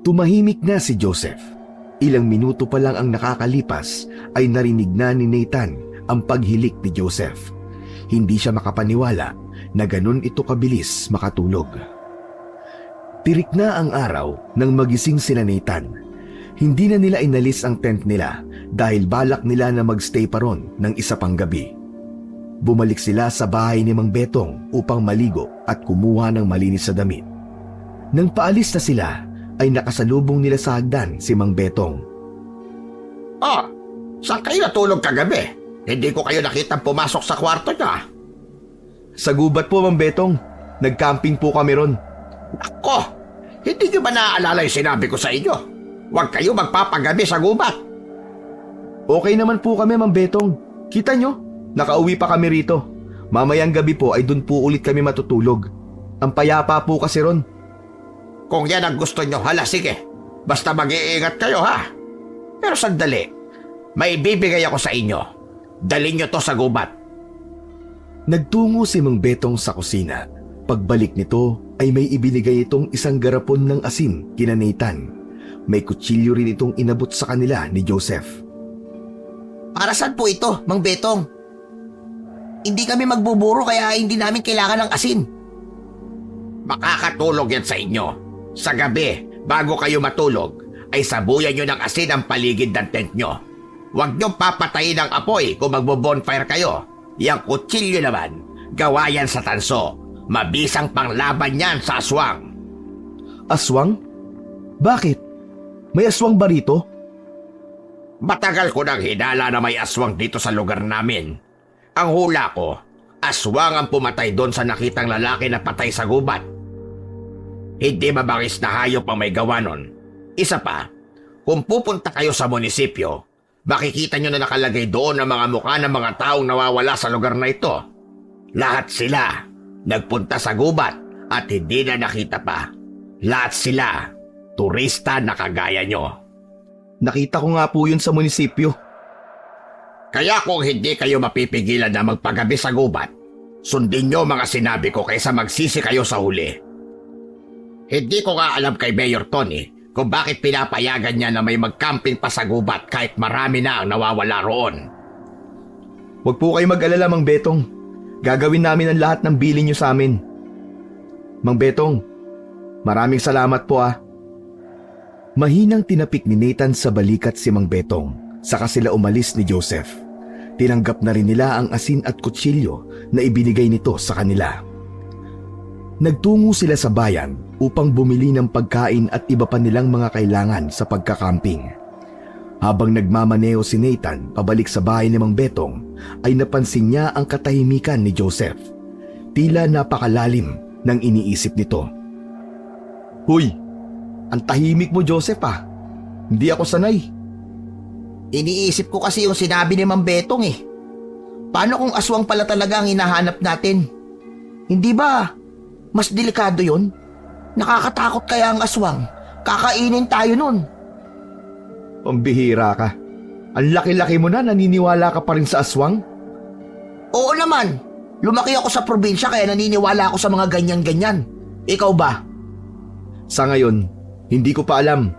Tumahimik na si Joseph. Ilang minuto pa lang ang nakakalipas ay narinig na ni Nathan ang paghilik ni Joseph. Hindi siya makapaniwala na ganun ito kabilis makatulog. Tirik na ang araw nang magising sila Nathan. Hindi na nila inalis ang tent nila dahil balak nila na magstay pa ron ng isa pang gabi. Bumalik sila sa bahay ni Mang Betong upang maligo at kumuha ng malinis na damit. Nang paalis na sila, ay nakasalubong nila sa hagdan si Mang Betong. Ah, saan kayo natulog kagabi? Hindi ko kayo nakitang pumasok sa kwarto niya. Sa gubat po, Mang Betong. Nag-camping po kami ron. Ako, hindi niyo ba naaalala yung sinabi ko sa inyo? Huwag kayo magpapagabi sa gubat. Okay naman po kami, Mang Betong. Kita nyo, nakauwi pa kami rito. Mamayang gabi po ay dun po ulit kami matutulog. Ang payapa po kasi ron. Kung yan ang gusto nyo, hala sige. Basta mag-iingat kayo ha. Pero sandali, may bibigay ako sa inyo. Dalhin nyo to sa gubat. Nagtungo si Mang Betong sa kusina. Pagbalik nito ay may ibinigay itong isang garapon ng asin kina Nathan. May kutsilyo rin itong inabot sa kanila ni Joseph. Para saan po ito, Mang Betong? Hindi kami magbuburo kaya hindi namin kailangan ng asin. Makakatulog yan sa inyo. Sa gabi, bago kayo matulog, ay sabuyan nyo ng asin ang paligid ng tent nyo. Huwag nyo papatayin ang apoy kung magbo-bonfire kayo. Yang kutsilyo naman, gawa yan sa tanso. Mabisang panglaban yan sa aswang. Aswang? Bakit? May aswang ba rito? Matagal ko nang hinala na may aswang dito sa lugar namin. Ang hula ko, aswang ang pumatay doon sa nakitang lalaki na patay sa gubat. Hindi mabangis na hayop ang may gawa nun. Isa pa, kung pupunta kayo sa munisipyo, makikita nyo na nakalagay doon ang mga mukha ng mga taong nawawala sa lugar na ito. Lahat sila nagpunta sa gubat at hindi na nakita pa. Lahat sila turista na kagaya nyo. Nakita ko nga po yun sa munisipyo. Kaya kung hindi kayo mapipigilan na magpagabi sa gubat, sundin nyo mga sinabi ko kaysa magsisi kayo sa huli. Hindi ko nga alam kay Mayor Tony kung bakit pinapayagan niya na may mag-camping pa sa gubat kahit marami na ang nawawala roon. Huwag po kayo mag-alala, Mang Betong. Gagawin namin ang lahat ng bilin nyo sa amin. Mang Betong, maraming salamat po ah. Mahinang tinapik ni Nathan sa balikat si Mang Betong, saka sila umalis ni Joseph. Tinanggap na rin nila ang asin at kutsilyo na ibinigay nito sa kanila. Nagtungo sila sa bayan upang bumili ng pagkain at iba pa nilang mga kailangan sa pagkakamping. Habang nagmamaneo si Nathan pabalik sa bahay ni Mang Betong, ay napansin niya ang katahimikan ni Joseph. Tila napakalalim ng iniisip nito. Huy, ang tahimik mo Joseph ah. Hindi ako sanay. Iniisip ko kasi yung sinabi ni Mang Betong eh. Paano kung aswang pala talaga ang hinahanap natin? Hindi ba mas delikado yon? Nakakatakot kaya ang aswang. Kakainin tayo nun. Pambihira ka. Ang laki-laki mo na, naniniwala ka pa rin sa aswang? Oo naman. Lumaki ako sa probinsya kaya naniniwala ako sa mga ganyan-ganyan. Ikaw ba? Sa ngayon, hindi ko pa alam.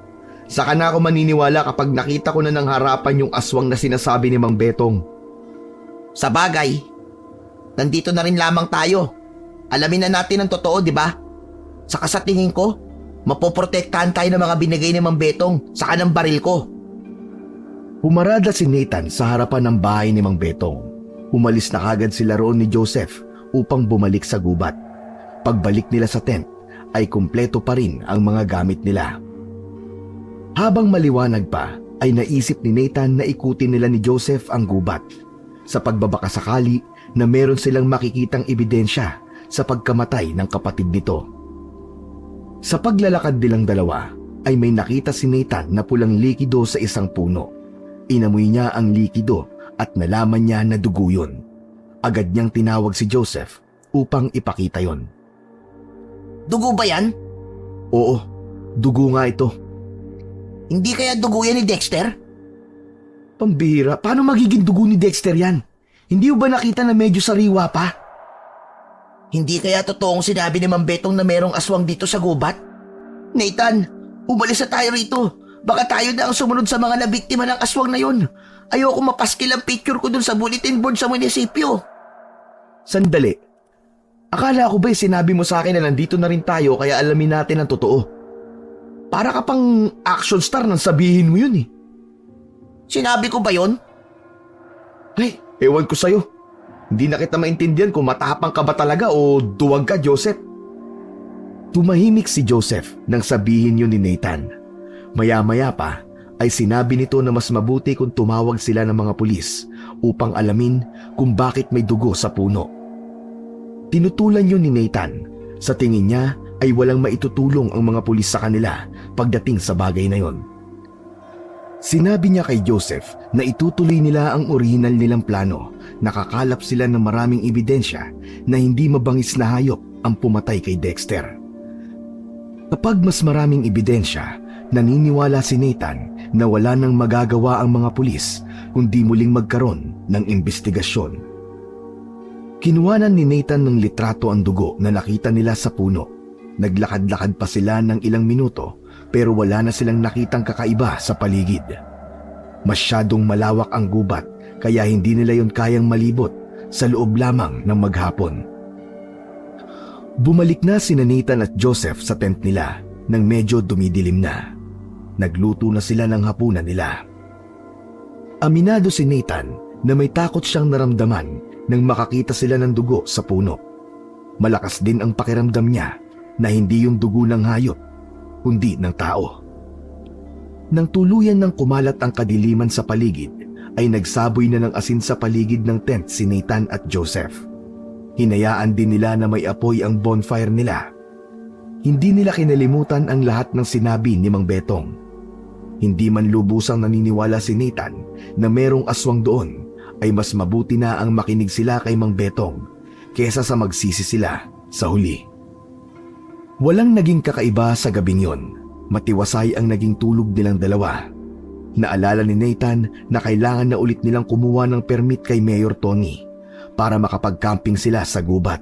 Saka na ako maniniwala kapag nakita ko na ng harapan yung aswang na sinasabi ni Mang Betong. Sa bagay, nandito na rin lamang tayo. Alamin na natin ang totoo, di ba? Saka sa tingin ko, mapoprotektahan tayo ng mga binigay ni Mang Betong saka ng baril ko. Humarada si Nathan sa harapan ng bahay ni Mang Betong. Umalis na kagad sila roon ni Joseph upang bumalik sa gubat. Pagbalik nila sa tent, ay kumpleto pa rin ang mga gamit nila. Habang maliwanag pa, ay naisip ni Nathan na ikutin nila ni Joseph ang gubat sa pagbabakasakali na meron silang makikitang ebidensya sa pagkamatay ng kapatid nito. Sa paglalakad nilang dalawa, ay may nakita si Nathan na pulang likido sa isang puno. Inamoy niya ang likido at nalaman niya na dugo yun. Agad niyang tinawag si Joseph upang ipakita yon. Dugo ba yan? Oo, dugo nga ito. Hindi kaya dugo yan ni Dexter? Pambihira, paano magiging dugo ni Dexter yan? Hindi mo ba nakita na medyo sariwa pa? Hindi kaya totoong sinabi ni Mang Betong na merong aswang dito sa gubat? Nathan, umalis na tayo rito. Baka tayo na ang sumunod sa mga nabiktima ng aswang na yun. Ayoko mapaskil ang picture ko dun sa bulletin board sa munisipyo. Sandali. Akala ko ba'y sinabi mo sa akin na nandito na rin tayo kaya alamin natin ang totoo? Para ka pang action star nang sabihin mo yun eh. Sinabi ko ba yun? Ay, ewan ko sa'yo. Hindi na kita maintindihan kung matapang ka ba talaga o duwag ka, Joseph. Tumahimik si Joseph nang sabihin yun ni Nathan. Maya-maya pa ay sinabi nito na mas mabuti kung tumawag sila ng mga pulis upang alamin kung bakit may dugo sa puno. Tinutulan yun ni Nathan. Sa tingin niya ay walang maitutulong ang mga pulis sa kanila pagdating sa bagay na yon. Sinabi niya kay Joseph na itutuloy nila ang orihinal nilang plano. Nakakalap sila ng maraming ebidensya na hindi mabangis na hayop ang pumatay kay Dexter. Kapag mas maraming ebidensya, naniniwala si Nathan na wala nang magagawa ang mga pulis kundi muling magkaroon ng investigasyon. Kinuhanan ni Nathan ng litrato ang dugo na nakita nila sa puno. Naglakad-lakad pa sila ng ilang minuto pero wala na silang nakitang kakaiba sa paligid. Masyadong malawak ang gubat kaya hindi nila yon kayang malibot sa loob lamang ng maghapon. Bumalik na sina Nathan at Joseph sa tent nila nang medyo dumidilim na. Nagluto na sila ng hapunan nila. Aminado si Nathan na may takot siyang naramdaman nang makakita sila ng dugo sa puno. Malakas din ang pakiramdam niya na hindi yung dugo ng hayop, kundi ng tao. Nang tuluyan ng kumalat ang kadiliman sa paligid, ay nagsaboy na ng asin sa paligid ng tent si Nathan at Joseph. Hinayaan din nila na may apoy ang bonfire nila. Hindi nila kinalimutan ang lahat ng sinabi ni Mang Betong. Hindi man lubusang naniniwala si Nathan na merong aswang doon, ay mas mabuti na ang makinig sila kay Mang Betong kesa sa magsisi sila sa huli. Walang naging kakaiba sa gabing yon. Matiwasay ang naging tulog nilang dalawa. Naalala ni Nathan na kailangan na ulit nilang kumuha ng permit kay Mayor Tony para makapag-camping sila sa gubat.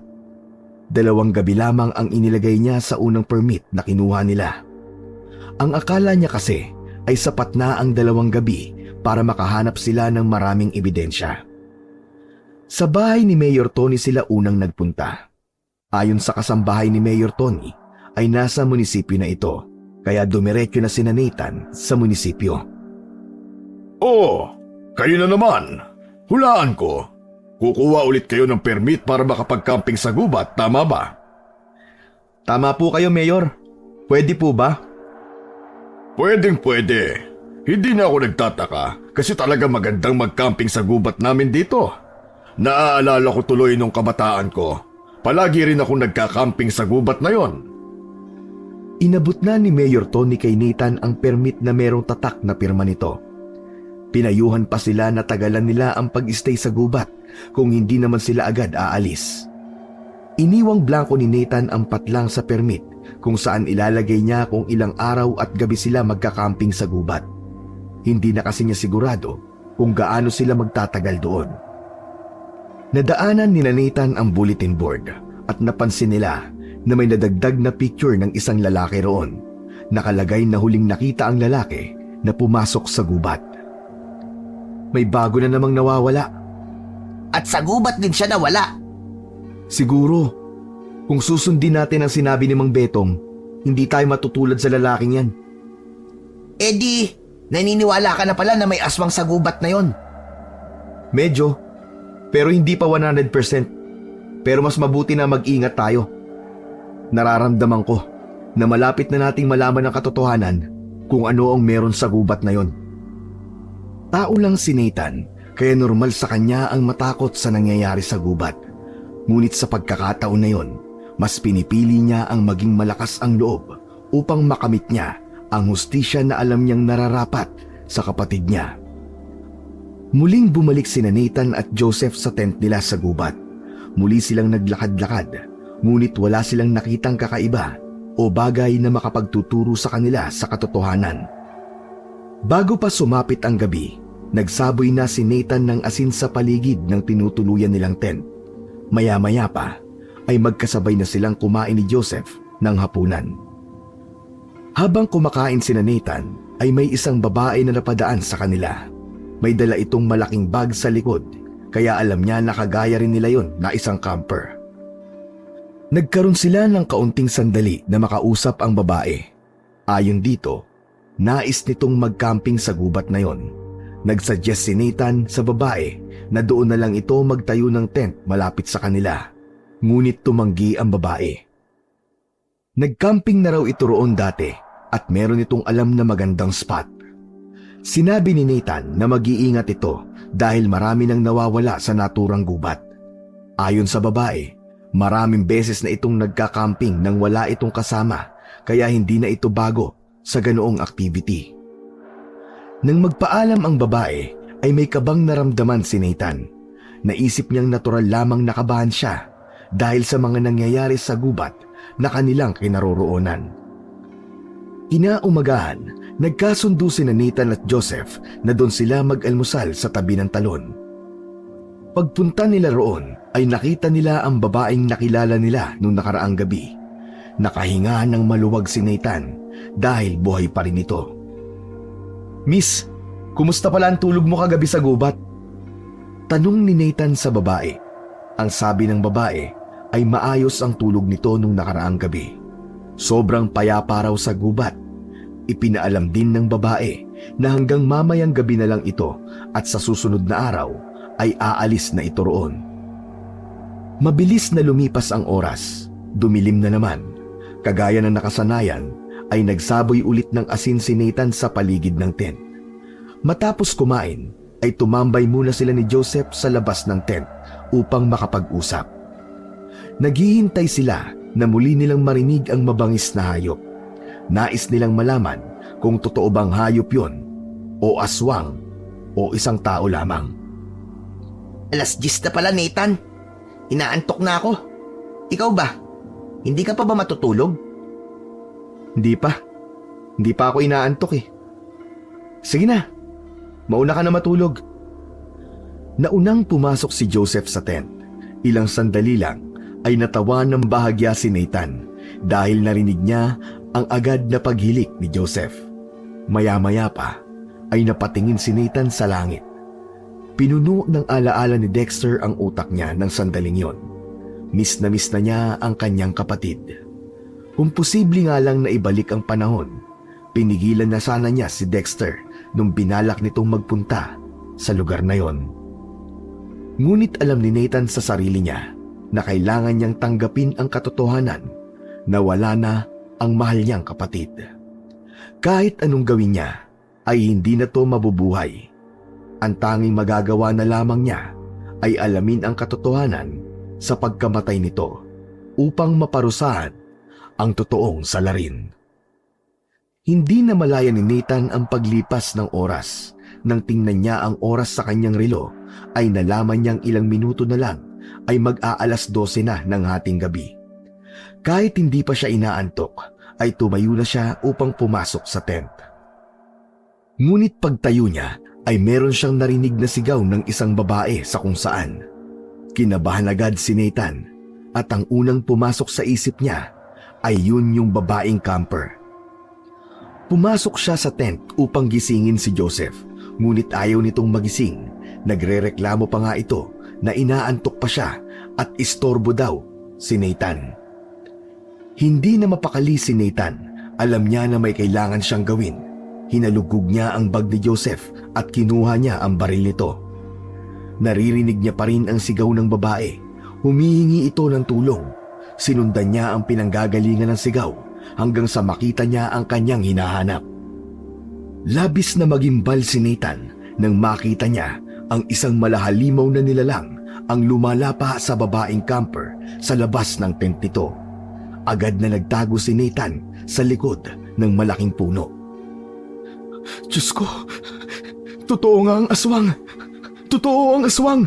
2 gabi lamang ang inilagay niya sa unang permit na kinuha nila. Ang akala niya kasi ay sapat na ang 2 gabi para makahanap sila ng maraming ebidensya. Sa bahay ni Mayor Tony sila unang nagpunta. Ayon sa kasambahay ni Mayor Tony ay nasa munisipyo na ito, kaya dumiretso na sina Nathan sa munisipyo. Oh, kayo na naman. Hulaan ko. Kukuha ulit kayo ng permit para makapag-camping sa gubat, tama ba? Tama po kayo, Mayor. Pwede po ba? Pwedeng pwede. Hindi na ako nagtataka kasi talaga magandang mag-camping sa gubat namin dito. Naaalala ko tuloy nung kabataan ko. Palagi rin ako nagka-camping sa gubat na yon. Inabot na ni Mayor Tony kay Nathan ang permit na merong tatak na pirma nito. Pinayuhan pa sila na tagalan nila ang pag-stay sa gubat kung hindi naman sila agad aalis. Iniwang blanko ni Nathan ang patlang sa permit kung saan ilalagay niya kung ilang araw at gabi sila magkakamping sa gubat. Hindi na kasi niya sigurado kung gaano sila magtatagal doon. Nadaanan ni Nathan ang bulletin board at napansin nila na may nadagdag na picture ng isang lalaki roon. Nakalagay na huling nakita ang lalaki na pumasok sa gubat. May bago na namang nawawala. At sa gubat din siya nawala. Siguro, kung susundin natin ang sinabi ni Mang Betong, hindi tayo matutulad sa lalaking yan. Eh di, naniniwala ka na pala na may aswang sa gubat na yon. Medyo, pero hindi pa 100%. Pero mas mabuti na mag-ingat tayo. Nararamdaman ko na malapit na nating malaman ang katotohanan kung ano ang meron sa gubat na yon. Tao lang si Nathan, kaya normal sa kanya ang matakot sa nangyayari sa gubat. Ngunit sa pagkakataon na yon, mas pinipili niya ang maging malakas ang loob upang makamit niya ang hustisya na alam niyang nararapat sa kapatid niya. Muling bumalik sina Nathan at Joseph sa tent nila sa gubat. Muli silang naglakad-lakad, ngunit wala silang nakitang kakaiba o bagay na makapagtuturo sa kanila sa katotohanan. Bago pa sumapit ang gabi, nagsaboy na si Nathan ng asin sa paligid ng tinutuluyan nilang tent. Maya-maya pa ay magkasabay na silang kumain ni Joseph ng hapunan. Habang kumakain sina Nathan ay may isang babae na napadaan sa kanila. May dala itong malaking bag sa likod, kaya alam niya na kagaya rin nila yon na isang camper. Nagkaroon sila ng kaunting sandali na makausap ang babae. Ayon dito, nais nitong mag-camping sa gubat na yon. Nagsuggest si Nathan sa babae na doon na lang ito magtayo ng tent malapit sa kanila. Ngunit tumanggi ang babae. Nag-camping na raw ito roon dati at meron itong alam na magandang spot. Sinabi ni Nathan na mag-iingat ito dahil marami nang nawawala sa naturang gubat. Ayon sa babae, maraming beses na itong nagka-camping nang wala itong kasama kaya hindi na ito bago sa ganoong activity. Nang magpaalam ang babae ay may kabang naramdaman si Nathan. Naisip niyang natural lamang nakabahan siya dahil sa mga nangyayari sa gubat na kanilang kinaroroonan. Kinaumagahan, nagkasundo sina Nathan at Joseph na doon sila mag-almusal sa tabi ng talon. Pagpunta nila roon ay nakita nila ang babaeng nakilala nila noong nakaraang gabi. Nakahinga ng maluwag si Nathan dahil buhay pa rin ito. "Miss, kumusta pala ang tulog mo kagabi sa gubat?" Tanong ni Nathan sa babae. Ang sabi ng babae ay maayos ang tulog nito nung nakaraang gabi. Sobrang payapa raw sa gubat. Ipinaalam din ng babae na hanggang mamayang gabi na lang ito at sa susunod na araw ay aalis na ito roon. Mabilis na lumipas ang oras. Dumilim na naman. Kagaya ng nakasanayan ay nagsaboy ulit ng asin si Nathan sa paligid ng tent. Matapos kumain ay tumambay muna sila ni Joseph sa labas ng tent upang makapag-usap. Naghihintay sila na muli nilang marinig ang mabangis na hayop. Nais nilang malaman kung totoo bang hayop yon, o aswang, o isang tao lamang. 10:00 na pala, Nathan. Inaantok na ako. Ikaw ba? Hindi ka pa ba matutulog? Hindi pa. Hindi pa ako inaantok eh. Sige na, Mauna ka na matulog. Naunang pumasok si Joseph sa tent. Ilang sandali lang ay natawa ng bahagya si Nathan dahil narinig niya ang agad na paghilik ni Joseph. Maya-maya pa ay napatingin si Nathan sa langit. Pinuno ng alaala ni Dexter ang utak niya ng sandaling yon. Miss na niya ang kanyang kapatid. Kung posible nga lang na ibalik ang panahon, pinigilan na sana niya si Dexter nung binalak nitong magpunta sa lugar na yon. Ngunit alam ni Nathan sa sarili niya na kailangan niyang tanggapin ang katotohanan na wala na ang mahal niyang kapatid. Kahit anong gawin niya ay hindi na to mabubuhay. Ang tanging magagawa na lamang niya ay alamin ang katotohanan sa pagkamatay nito upang maparusahan ang totoong salarin. Hindi na malaya ni Nathan ang paglipas ng oras. Nang tingnan niya ang oras sa kanyang relo, ay nalaman niyang ilang minuto na lang ay mag-aalas 12 na ng hating gabi. Kahit hindi pa siya inaantok, ay tumayo na siya upang pumasok sa tent. Ngunit pagtayo niya, ay meron siyang narinig na sigaw ng isang babae sa kung saan. Kinabahan agad si Nathan at ang unang pumasok sa isip niya ay yun yung babaeng camper. Pumasok siya sa tent upang gisingin si Joseph, ngunit ayaw nitong magising. Nagrereklamo pa nga ito na inaantok pa siya at istorbo daw si Nathan. Hindi na mapakali si Nathan. Alam niya na may kailangan siyang gawin. Hinalugog niya ang bag ni Joseph at kinuha niya ang baril nito. Naririnig niya pa rin ang sigaw ng babae. Humihingi ito ng tulong. Sinundan niya ang pinanggagalingan ng sigaw hanggang sa makita niya ang kanyang hinahanap. Labis na magimbal si Nathan nang makita niya ang isang malahalimaw na nilalang ang lumalapa sa babaeng camper sa labas ng tent nito. Agad na nagtago si Nathan sa likod ng malaking puno. Diyos ko, totoo nga ang aswang! Totoo ang aswang!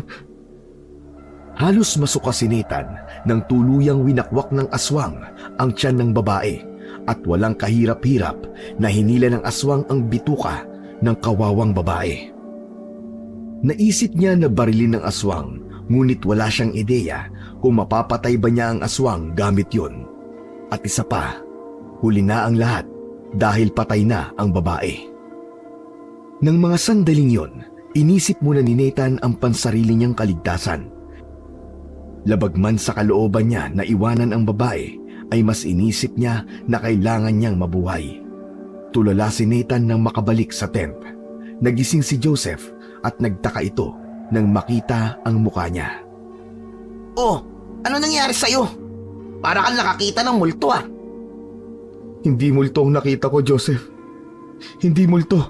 Halos masuka si Nathan nang tuluyang winakwak ng aswang ang tiyan ng babae at walang kahirap-hirap na hinila ng aswang ang bituka ng kawawang babae. Naisip niya na barilin ng aswang, ngunit wala siyang ideya kung mapapatay ba niya ang aswang gamit yun. At isa pa, huli na ang lahat dahil patay na ang babae. Nang mga sandaling yon, inisip muna ni Nathan ang pansarili niyang kaligtasan. Labag man sa kalooban niya na iwanan ang babae, ay mas inisip niya na kailangan niyang mabuhay. Tulala si Nathan nang makabalik sa tent. Nagising si Joseph at nagtaka ito nang makita ang mukha niya. Oh, ano nangyari sa'yo? Para kang nakakita ng multo ah. Hindi multo ang nakita ko, Joseph. Hindi multo.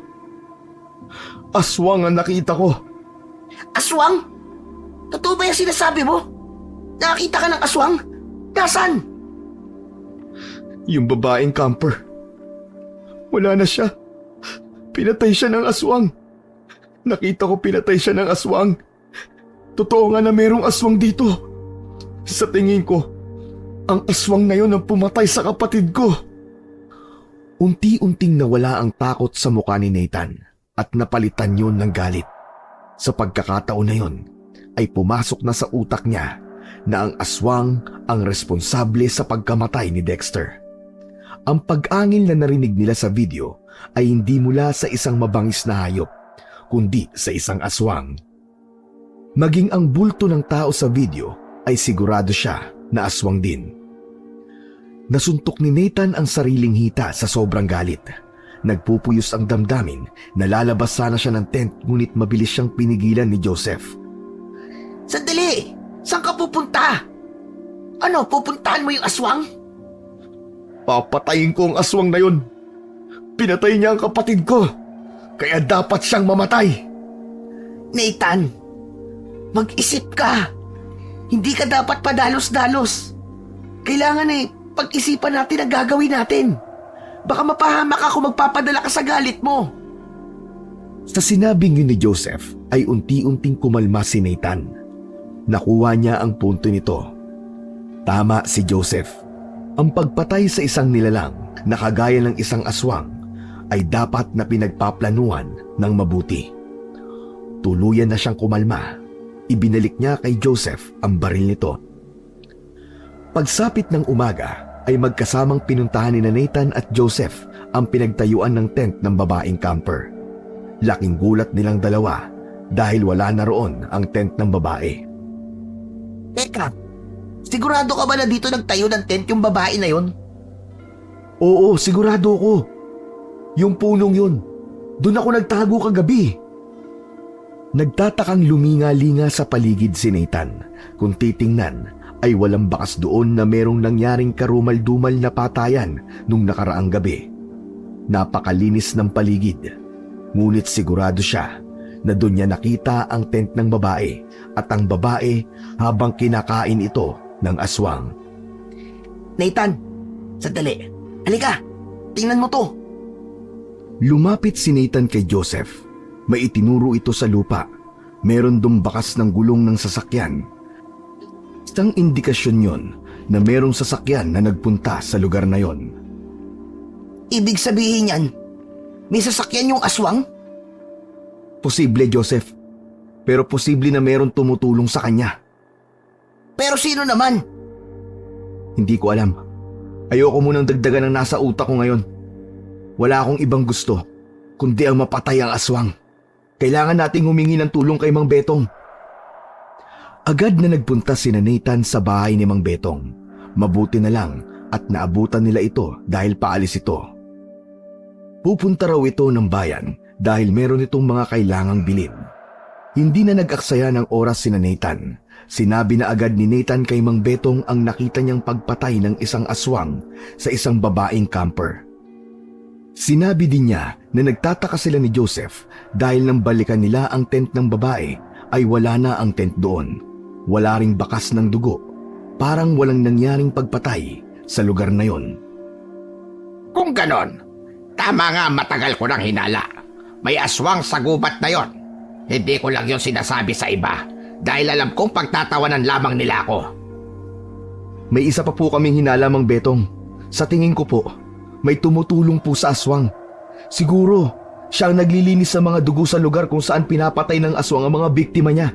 Aswang ang nakita ko. Aswang? Totoo ba yung sinasabi mo? Nakakita ka ng aswang? Nasaan? Yung babaeng camper. Wala na siya. Pinatay siya ng aswang. Nakita ko pinatay siya ng aswang. Totoo nga na merong aswang dito. Sa tingin ko, ang aswang na yun ang pumatay sa kapatid ko. Unti-unting nawala ang takot sa mukha ni Nathan at napalitan yun ng galit. Sa pagkakataon na yun, ay pumasok na sa utak niya na ang aswang ang responsable sa pagkamatay ni Dexter. Ang pag-angil na narinig nila sa video ay hindi mula sa isang mabangis na hayop, kundi sa isang aswang. Maging ang bulto ng tao sa video ay sigurado siya na aswang din. Nasuntok ni Nathan ang sariling hita sa sobrang galit. Nagpupuyos ang damdamin na lalabas sana siya ng tent ngunit mabilis siyang pinigilan ni Joseph. Sandali! Saan ka pupunta? Ano, pupuntahan mo yung aswang? Papatayin ko ang aswang na yun. Pinatay niya ang kapatid ko. Kaya dapat siyang mamatay. Nathan, mag-isip ka. Hindi ka dapat padalos-dalos. Kailangan pag-isipan natin ang gagawin natin. Baka mapahamak ako magpapadala ka sa galit mo. Sa sinabing yun ni Joseph ay unti-unting kumalma si Nathan. Nakuha niya ang punto nito. Tama si Joseph. Ang pagpatay sa isang nilalang na kagaya ng isang aswang ay dapat na pinagpaplanuhan ng mabuti. tuluyan na siyang kumalma, ibinalik niya kay Joseph ang baril nito. Pagsapit ng umaga ay magkasamang pinuntahan ni Nathan at Joseph ang pinagtayuan ng tent ng babaeng camper. Laking gulat nilang dalawa dahil wala na roon ang tent ng babae. Teka, sigurado ka ba na dito nagtayo ng tent yung babae na yon? Oo, sigurado ko. Yung punong yun. Doon ako nagtago kagabi. Nagtatakang luminga-linga sa paligid si Nathan. Kung titingnan ay walang bakas doon na merong nangyaring karumal-dumal na patayan nung nakaraang gabi. Napakalinis ng paligid. Ngunit sigurado siya na doon niya nakita ang tent ng babae at ang babae habang kinakain ito ng aswang. Nathan, sandali. Halika, tingnan mo to. Lumapit si Nathan kay Joseph. May itinuro ito sa lupa. Meron dong bakas ng gulong ng sasakyan. Isang indikasyon yon na merong sasakyan na nagpunta sa lugar na yon. Ibig sabihin yan, may sasakyan yung aswang? Posible, Joseph. Pero posible na meron tumutulong sa kanya. Pero sino naman? Hindi ko alam. Ayoko munang dagdagan ang nasa utak ko ngayon. Wala akong ibang gusto, kundi ang mapatay ang aswang. Kailangan nating humingi ng tulong kay Mang Betong. Agad na nagpunta si Nathan sa bahay ni Mang Betong. Mabuti na lang at naabutan nila ito dahil paalis ito. Pupunta raw ito ng bayan dahil meron itong mga kailangang bilhin. Hindi na nag-aksaya ng oras si Nathan. Sinabi na agad ni Nathan kay Mang Betong ang nakita niyang pagpatay ng isang aswang sa isang babaeng camper. Sinabi din niya na nagtataka sila ni Joseph dahil nang balikan nila ang tent ng babae ay wala na ang tent doon. Wala ring bakas ng dugo. Parang walang nangyaring pagpatay sa lugar na yon. Kung ganon, tama nga matagal ko nang hinala. May aswang sa gubat na yon. Hindi ko lang yon sinasabi sa iba dahil alam kong pagtatawanan lamang nila ako. May isa pa po kaming hinala, Mang Betong. Sa tingin ko po, may tumutulong po sa aswang. Siguro, siya ang naglilinis sa mga dugo sa lugar kung saan pinapatay ng aswang ang mga biktima niya.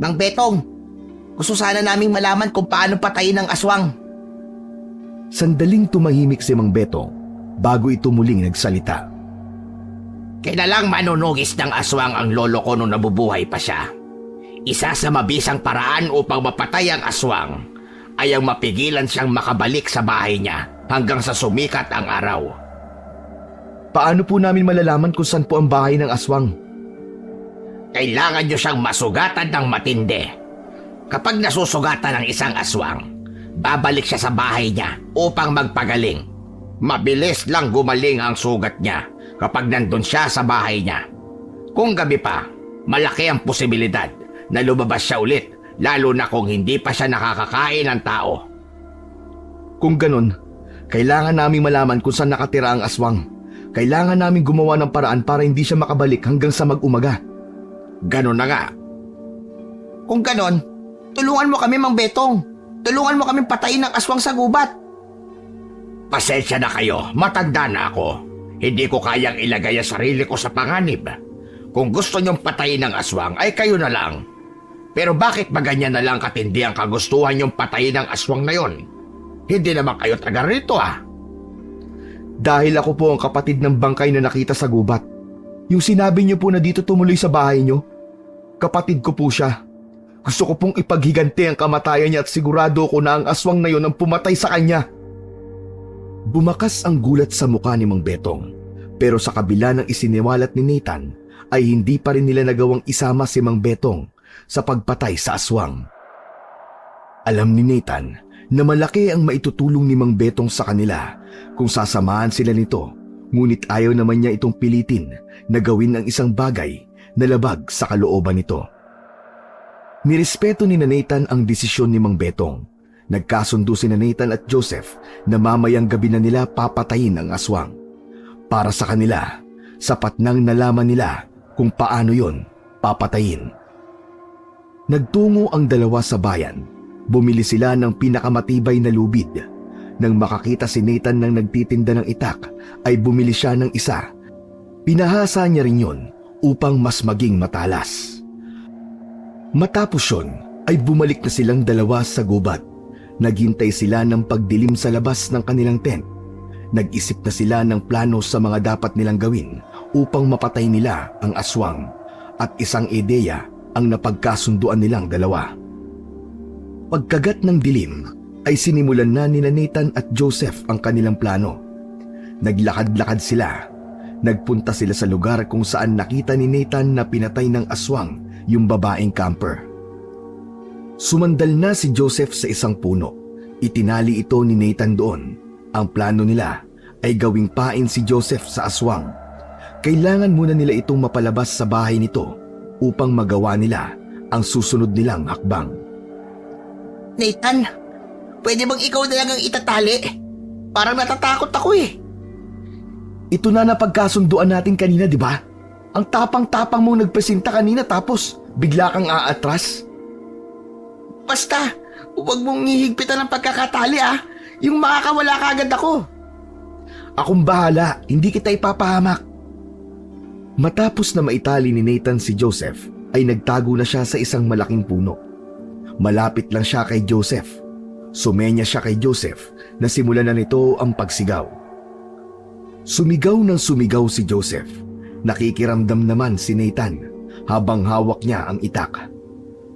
Mang Betong, gusto sana naming malaman kung paano patayin ng aswang. Sandaling tumahimik si Mang Betong bago ito muling nagsalita. Kilalang manunugis ng aswang ang lolo ko nung nabubuhay pa siya. Isa sa mabisang paraan upang mapatay ang aswang ay ang mapigilan siyang makabalik sa bahay niya hanggang sa sumikat ang araw. Paano po namin malalaman kung saan po ang bahay ng aswang? Kailangan niyo siyang masugatan ng matindi. Kapag nasusugatan ng isang aswang, babalik siya sa bahay niya upang magpagaling. Mabilis lang gumaling ang sugat niya kapag nandun siya sa bahay niya. Kung gabi pa, malaki ang posibilidad na lumabas siya ulit, lalo na kung hindi pa siya nakakakain ng tao. Kung ganun, kailangan namin malaman kung saan nakatira ang aswang. Kailangan namin gumawa ng paraan para hindi siya makabalik hanggang sa mag-umaga. Ganon na nga. Kung ganon, tulungan mo kami, Mang Betong. Tulungan mo kami patayin ng aswang sa gubat. Pasensya na kayo, matanda na ako. Hindi ko kayang ilagay ang sarili ko sa panganib. Kung gusto niyong patayin ng aswang, ay kayo na lang. Pero bakit ba ganyan na lang katindi ang kagustuhan niyong patayin ng aswang na yon? Hindi naman kayo taga rito Dahil ako po ang kapatid ng bangkay na nakita sa gubat. Yung sinabi niyo po na dito tumuloy sa bahay niyo, kapatid ko po siya. Gusto ko pong ipaghiganti ang kamatayan niya at sigurado ko na ang aswang na yon ang pumatay sa kanya. Bumakas ang gulat sa mukha ni Mang Betong. Pero sa kabila ng isiniwalat ni Nathan, ay hindi pa rin nila nagawang isama si Mang Betong sa pagpatay sa aswang. Alam ni Nathan na malaki ang maitutulong ni Mang Betong sa kanila kung sasamahan sila nito, ngunit ayaw naman niya itong pilitin na gawin ang isang bagay na labag sa kalooban nito. Nirespeto ni Nathan ang desisyon ni Mang Betong. Nagkasundo si Nathan at Joseph na mamayang gabi na nila papatayin ang aswang. Para sa kanila, sapat nang nalaman nila kung paano yon papatayin. Nagtungo ang dalawa sa bayan. Bumili sila ng pinakamatibay na lubid. Nang makakita si Nathan ng nagtitinda ng itak, ay bumili siya ng isa. Pinahasa niya rin yon upang mas maging matalas. Matapos yun ay bumalik na silang dalawa sa gubat. Naghintay sila ng pagdilim sa labas ng kanilang tent. Nag-isip na sila ng plano sa mga dapat nilang gawin upang mapatay nila ang aswang, at isang ideya ang napagkasunduan nilang dalawa. Pagkagat ng dilim ay sinimulan na nina Nathan at Joseph ang kanilang plano. Naglakad-lakad sila. Nagpunta sila sa lugar kung saan nakita ni Nathan na pinatay ng aswang yung babaeng camper. Sumandal na si Joseph sa isang puno. Itinali ito ni Nathan doon. Ang plano nila ay gawing pain si Joseph sa aswang. Kailangan muna nila itong mapalabas sa bahay nito upang magawa nila ang susunod nilang hakbang. Nathan, pwede bang ikaw na lang ang itatali? Parang natatakot ako eh. Ito na napagkasunduan natin kanina, di ba? Ang tapang-tapang mong nagpresenta kanina tapos bigla kang aatras. Basta, huwag mong hihigpitan ng pagkakatali ah. Yung makakawala kagad ako. Akong bahala, hindi kita ipapahamak. Matapos na maitali ni Nathan si Joseph, ay nagtago na siya sa isang malaking puno. Malapit lang siya kay Joseph. Sumenya siya kay Joseph na simulan na nito ang pagsigaw. Sumigaw ng sumigaw si Joseph. Nakikiramdam naman si Nathan habang hawak niya ang itak.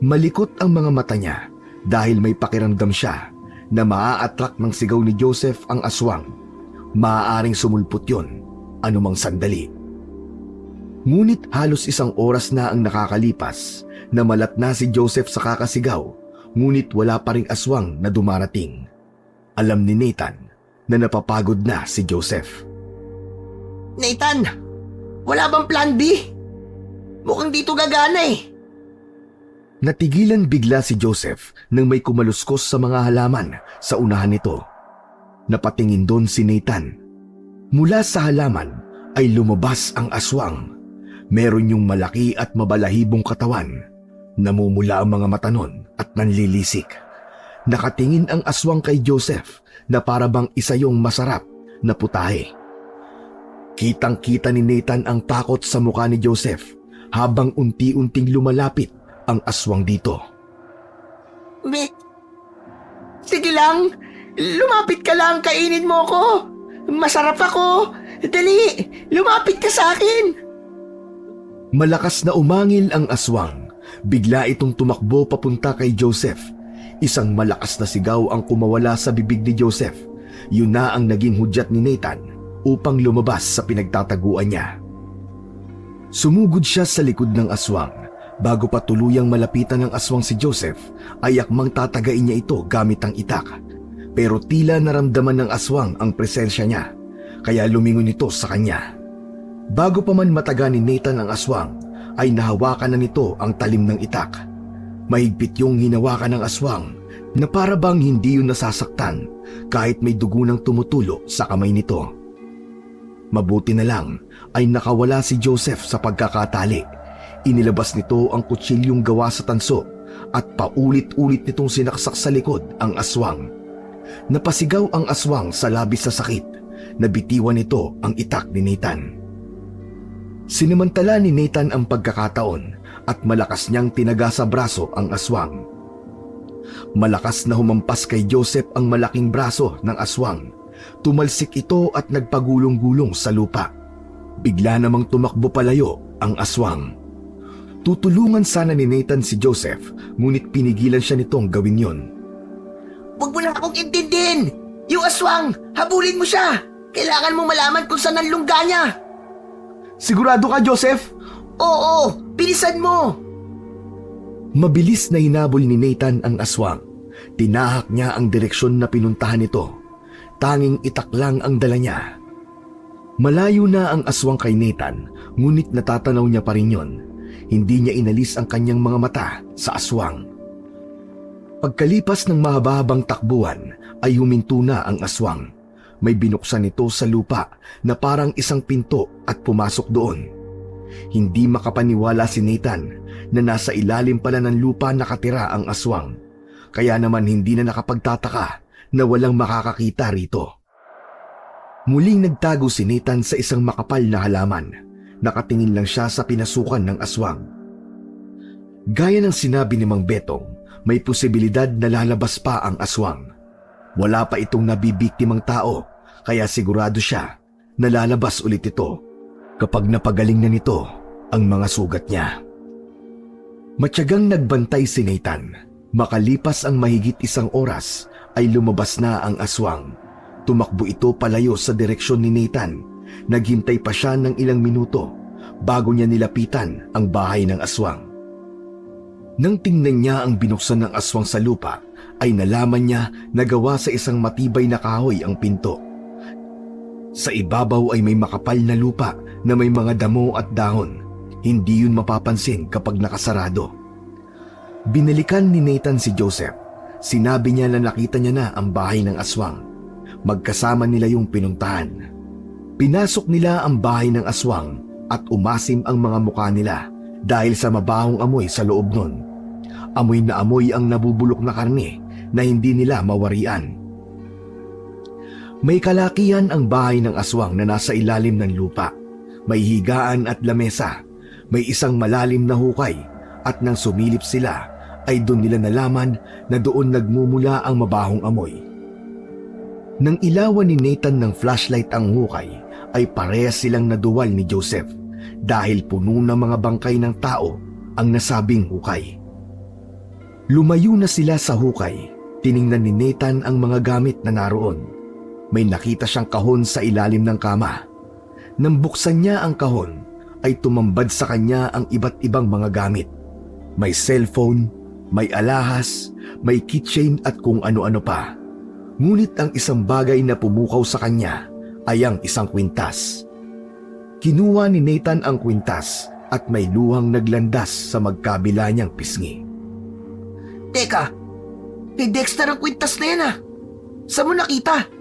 Malikot ang mga mata niya dahil may pakiramdam siya na maa-attract ng sigaw ni Joseph ang aswang. Maaaring sumulpot yon anumang sandali. Ngunit halos isang oras na ang nakakalipas na malat na si Joseph sa kakasigaw, ngunit wala pa ring aswang na dumarating. Alam ni Nathan na napapagod na si Joseph. Nathan, wala bang plan B? Mukhang dito gagana eh. Natigilan bigla si Joseph nang may kumaluskos sa mga halaman sa unahan nito. Napatingin doon si Nathan. Mula sa halaman ay lumabas ang aswang. Meron yung malaki at mabalahibong katawan. Namumula ang mga mata nun at nanlilisik. Nakatingin ang aswang kay Joseph na para bang isa yung masarap na putahe. Kitang-kita ni Nathan ang takot sa mukha ni Joseph habang unti-unting lumalapit ang aswang dito. Sige lang, lumapit ka lang, kainin mo ko. Masarap ako. Dali, lumapit ka sa akin. Malakas na umangil ang aswang. Bigla itong tumakbo papunta kay Joseph. Isang malakas na sigaw ang kumawala sa bibig ni Joseph. Yun na ang naging hudyat ni Nathan upang lumabas sa pinagtataguan niya. Sumugod siya sa likod ng aswang. Bago pa tuluyang malapitan ng aswang si Joseph, ay akmang tatagain niya ito gamit ang itak. Pero tila naramdaman ng aswang ang presensya niya, kaya lumingon ito sa kanya. Bago pa man mataga ni Nathan ang aswang, ay nahawakan na nito ang talim ng itak. Mahigpit yung hinawakan ng aswang na para bang hindi yun nasasaktan kahit may dugo nang tumutulo sa kamay nito. Mabuti na lang ay nakawala si Joseph sa pagkakatali. Inilabas nito ang kutsilyong gawa sa tanso at paulit-ulit nitong sinaksak sa likod ang aswang. Napasigaw ang aswang sa labis na sakit. Nabitiwan nito ang itak ni Nathan. Sinamantala ni Nathan ang pagkakataon at malakas niyang tinaga sa braso ang aswang. Malakas na humampas kay Joseph ang malaking braso ng aswang. Tumalsik ito at nagpagulong-gulong sa lupa. Bigla namang tumakbo palayo ang aswang. Tutulungan sana ni Nathan si Joseph, ngunit pinigilan siya nitong gawin yon. Huwag mo na akong intindihin. Yung aswang, habulin mo siya. Kailangan mo malaman kung saan ang lungga niya. Sigurado ka, Joseph? Oo, bilisan mo. Mabilis na hinabol ni Nathan ang aswang. Tinahak niya ang direksyon na pinuntahan nito. Tanging itak lang ang dala niya. Malayo na ang aswang kay Nathan, ngunit natatanaw niya pa rin yon. Hindi niya inalis ang kanyang mga mata sa aswang. Pagkalipas ng mahaba-habang takbuhan ay huminto na ang aswang. May binuksan ito sa lupa na parang isang pinto at pumasok doon. Hindi makapaniwala si Nathan na nasa ilalim pala ng lupa nakatira ang aswang. Kaya naman hindi na nakapagtataka na walang makakakita rito. Muling nagtago si Nathan sa isang makapal na halaman. nakatingin lang siya sa pinasukan ng aswang. Gaya ng sinabi ni Mang Betong, may posibilidad na lalabas pa ang aswang. Wala pa itong nabibiktimang tao, kaya sigurado siya na lalabas ulit ito kapag napagaling na nito ang mga sugat niya. Matyagang nagbantay si Nathan. Makalipas ang mahigit 1 oras ay lumabas na ang aswang. Tumakbo ito palayo sa direksyon ni Nathan. Naghintay pa siya ng ilang minuto bago niya nilapitan ang bahay ng aswang. Nang tingnan niya ang binuksan ng aswang sa lupa, ay nalaman niya na gawa sa isang matibay na kahoy ang pinto. Sa ibabaw ay may makapal na lupa na may mga damo at dahon. Hindi yun mapapansin kapag nakasarado. Binalikan ni Nathan si Joseph. Sinabi niya na nakita niya na ang bahay ng aswang. Magkasama nila yung pinuntahan. Pinasok nila ang bahay ng aswang at umasim ang mga mukha nila dahil sa mabahong amoy sa loob nun. Amoy na amoy ang nabubulok na karne na hindi nila mawarian. May kalakihan ang bahay ng aswang na nasa ilalim ng lupa. May higaan at lamesa. May isang malalim na hukay at nang sumilip sila ay doon nila nalaman na doon nagmumula ang mabahong amoy. Nang ilawan ni Nathan ng flashlight ang hukay, ay parehas silang naduwal ni Joseph dahil puno ng mga bangkay ng tao ang nasabing hukay. Lumayo na sila sa hukay. Tiningnan ni Nathan ang mga gamit na naroon. May nakita siyang kahon sa ilalim ng kama. Nang buksan niya ang kahon, ay tumambad sa kanya ang iba't ibang mga gamit. May cellphone, may alahas, may keychain at kung ano-ano pa. Ngunit ang isang bagay na pumukaw sa kanya ay ang isang kwintas. Kinuha ni Nathan ang kwintas at may luhang naglandas sa magkabila niyang pisngi. Teka, kay Dexter ang kwintas na yan ah. Saan mo nakita?